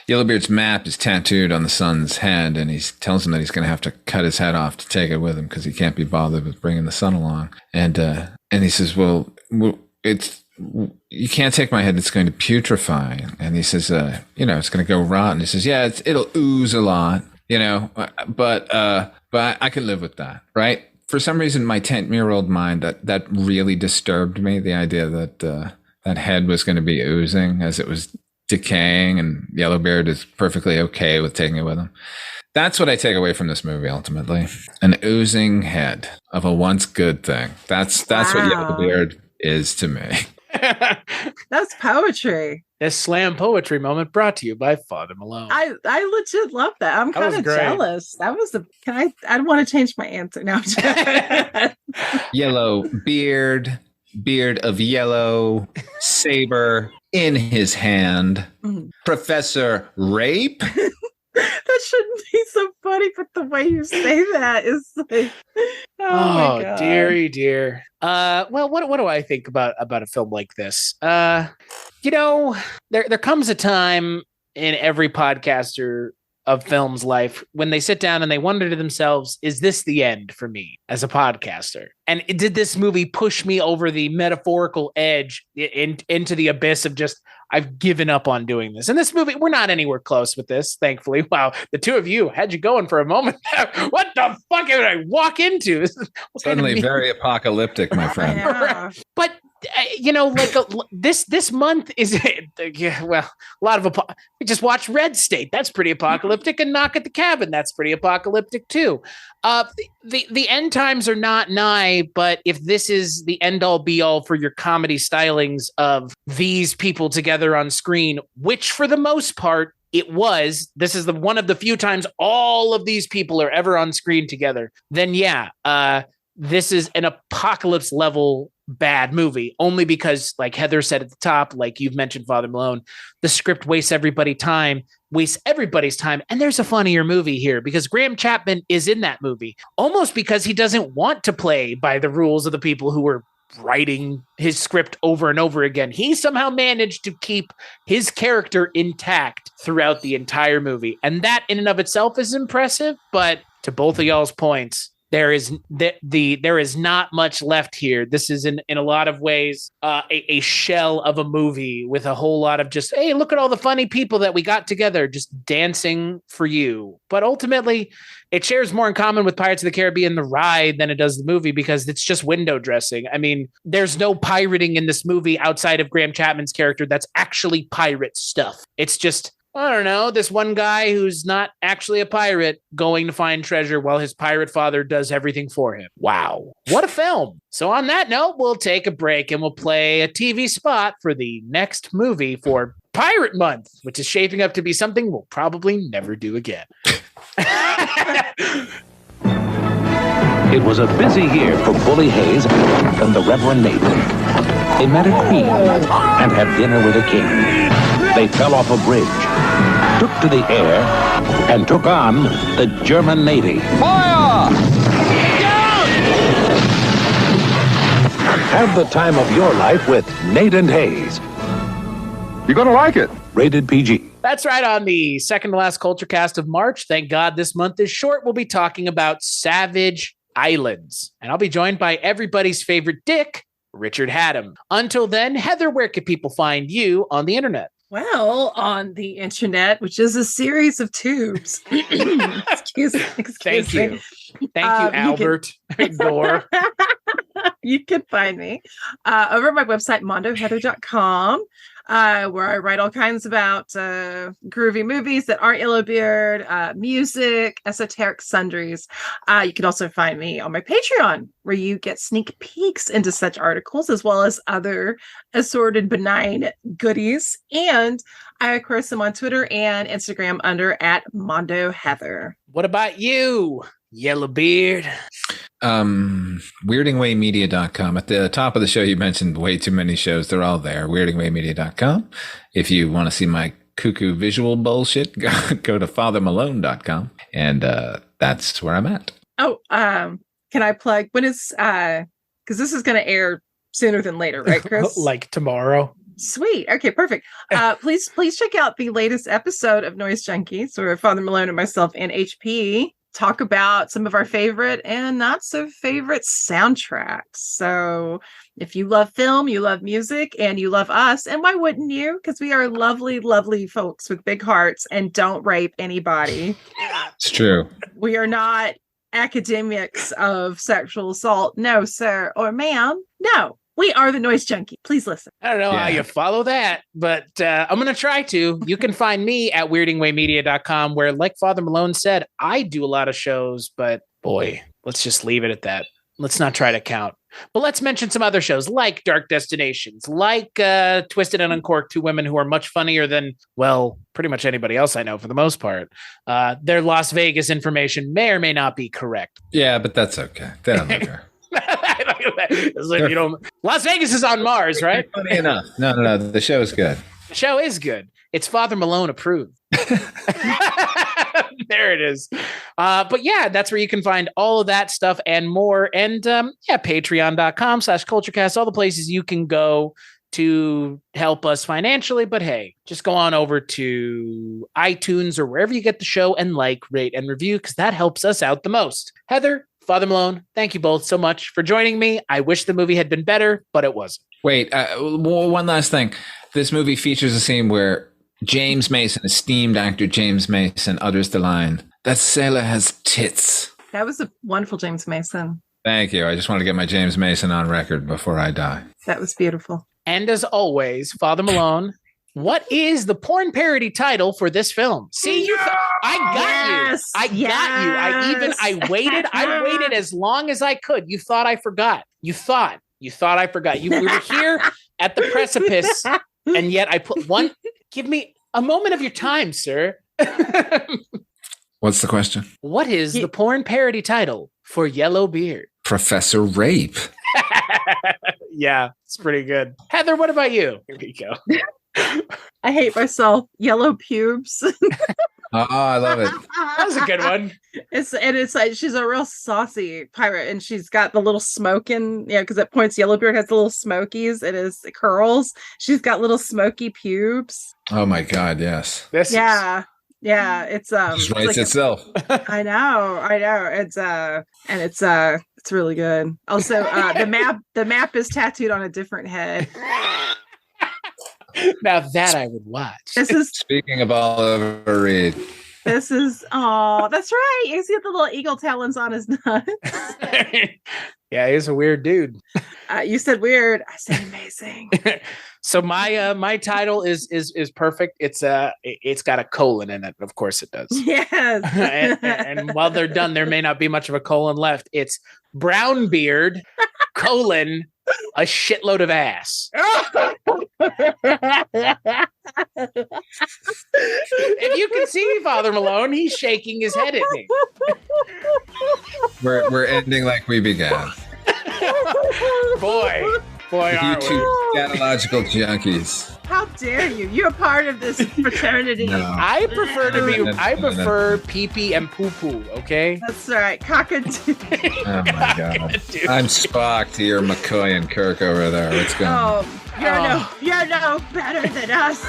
Yellowbeard's map is tattooed on the son's head, and he tells him that he's going to have to cut his head off to take it with him because he can't be bothered with bringing the son along. And he says, well, it's you can't take my head; it's going to putrefy. And he says, it's going to go rotten. He says, yeah, it'll ooze a lot, but I can live with that, right? For some reason, my 10-year-old mind that really disturbed me. The idea that that head was going to be oozing as it was decaying, and Yellowbeard is perfectly okay with taking it with him. That's what I take away from this movie ultimately. An oozing head of a once good thing. That's what Yellowbeard is to me.
That's poetry.
This slam poetry moment brought to you by Father Malone.
I legit love that. I'm kind of jealous. That was I want to change my answer now.
Yellowbeard, beard of yellow, saber in his hand. Professor Rape.
That shouldn't be so funny, but the way you say that is like, oh my God.
Dear. Well, what do I think about a film like this? There comes a time in every podcaster of film's life when they sit down and they wonder to themselves, is this the end for me as a podcaster? And did this movie push me over the metaphorical edge into the abyss of just, I've given up on doing this? And this movie, we're not anywhere close with this, thankfully. Wow, the two of you had you going for a moment. What the fuck did I walk into?
Suddenly very apocalyptic, my friend.
Yeah.
But this month is a lot of we just watched Red State. That's pretty apocalyptic, and Knock at the Cabin. That's pretty apocalyptic too. The end times are not nigh, but if this is the end all be all for your comedy stylings of these people together on screen, which for the most part it was, this is one of the few times all of these people are ever on screen together, then this is an apocalypse level bad movie, only because, like Heather said at the top, like you've mentioned, Father Malone, the script wastes everybody's time, and there's a funnier movie here because Graham Chapman is in that movie, almost because he doesn't want to play by the rules of the people who were writing his script over and over again. He somehow managed to keep his character intact throughout the entire movie, and that in and of itself is impressive. But to both of y'all's points, there is not much left here. This is in a lot of ways a shell of a movie with a whole lot of just, hey, look at all the funny people that we got together just dancing for you. But ultimately, it shares more in common with Pirates of the Caribbean, the ride, than it does the movie, because it's just window dressing. I mean, there's no pirating in this movie outside of Graham Chapman's character that's actually pirate stuff. It's just, I don't know, this one guy who's not actually a pirate going to find treasure while his pirate father does everything for him. Wow. What a film. So on that note, we'll take a break and we'll play a TV spot for the next movie for Pirate Month, which is shaping up to be something we'll probably never do again.
It was a busy year for Bully Hayes and the Reverend Nathan. They met a queen and had dinner with a king. They fell off a bridge, took to the air, and took on the German Navy. Fire! Have the time of your life with Nate and Hayes.
You're gonna like it.
Rated PG.
That's right. On the second to last Culture Cast of March, thank God this month is short, we'll be talking about Savage Islands. And I'll be joined by everybody's favorite dick, Richard Haddam. Until then, Heather, where can people find you on the internet?
Well, on the internet, which is a series of tubes. Excuse me.
Thank you. Thank you, Albert. Gore.
You can find me over at my website, mondoheather.com, where I write all kinds about groovy movies that aren't Yellowbeard, music, esoteric sundries. You can also find me on my Patreon, where you get sneak peeks into such articles, as well as other assorted benign goodies. And I, of course, am on Twitter and Instagram under @MondoHeather.
What about you, Yellowbeard?
weirdingwaymedia.com. At the top of the show, you mentioned way too many shows. They're all there. weirdingwaymedia.com. If you want to see my cuckoo visual bullshit, go to fathermalone.com. And that's where I'm at.
Oh, can I plug? When is because because this is going to air sooner than later, right, Chris?
Like tomorrow.
Sweet. Okay, perfect. Please check out the latest episode of Noise Junkies, where Father Malone and myself and HP talk about some of our favorite and not so favorite soundtracks. So if you love film, you love music, and you love us, and why wouldn't you? Because we are lovely, lovely folks with big hearts and don't rape anybody.
It's true.
We are not academics of sexual assault. No, sir or ma'am. No. We are the Noise Junkie. Please listen.
I don't know how you follow that, but I'm going to try to. You can find me at weirdingwaymedia.com, where, like Father Malone said, I do a lot of shows, but boy, let's just leave it at that. Let's not try to count. But let's mention some other shows like Dark Destinations, like Twisted and Uncorked, two women who are much funnier than, well, pretty much anybody else I know for the most part. Their Las Vegas information may or may not be correct.
Yeah, but that's okay. They don't care.
It's like, you know, Las Vegas is on Mars, right?
Funny enough. No. The show is good.
The show is good. It's Father Malone approved. There it is. But yeah, that's where you can find all of that stuff and more. And patreon.com/culturecast, all the places you can go to help us financially. But hey, just go on over to iTunes or wherever you get the show and like, rate, and review, because that helps us out the most. Heather, Father Malone, thank you both so much for joining me. I wish the movie had been better, but it wasn't.
Wait, one last thing. This movie features a scene where James Mason, esteemed actor James Mason, utters the line, "That sailor has tits."
That was a wonderful James Mason.
Thank you. I just want to get my James Mason on record before I die.
That was beautiful.
And as always, Father Malone, what is the porn parody title for this film? See, I got you. I waited. I waited as long as I could. You thought I forgot. You thought I forgot. We were here at the precipice, and yet I put one. Give me a moment of your time, sir.
What's the question?
What is the porn parody title for Yellowbeard?
Professor Rape.
Yeah, it's pretty good. Heather, what about you? Here we go.
I hate myself. Yellow pubes.
Oh, I love it.
That was a good one.
It's like she's a real saucy pirate, and she's got the little smoking, because at points Yellowbeard has the little smokies. It is curls. She's got little smoky pubes.
Oh my God, yes.
Yeah. It's
just writes itself.
I know. It's really good. Also, the map is tattooed on a different head.
Now that I would watch.
Speaking of Oliver Reed.
That's right. He's got the little eagle talons on his nuts.
Yeah, he's a weird dude.
You said weird. I said amazing.
So my title is perfect. It's got a colon in it. Of course it does.
Yes.
and while they're done, there may not be much of a colon left. It's Brownbeard, colon, a shitload of ass. If you can see Father Malone, he's shaking his head at me.
We're ending like we began.
Boy,
you two scatological junkies.
How dare you? You're part of this fraternity.
No.
I prefer pee-pee and poo-poo, okay?
That's right. Cockatoo.
Oh my God. I'm Spock to your McCoy and Kirk over there. What's going on?
You're no better than us.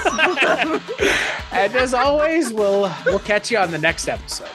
And as always, we'll catch you on the next episode.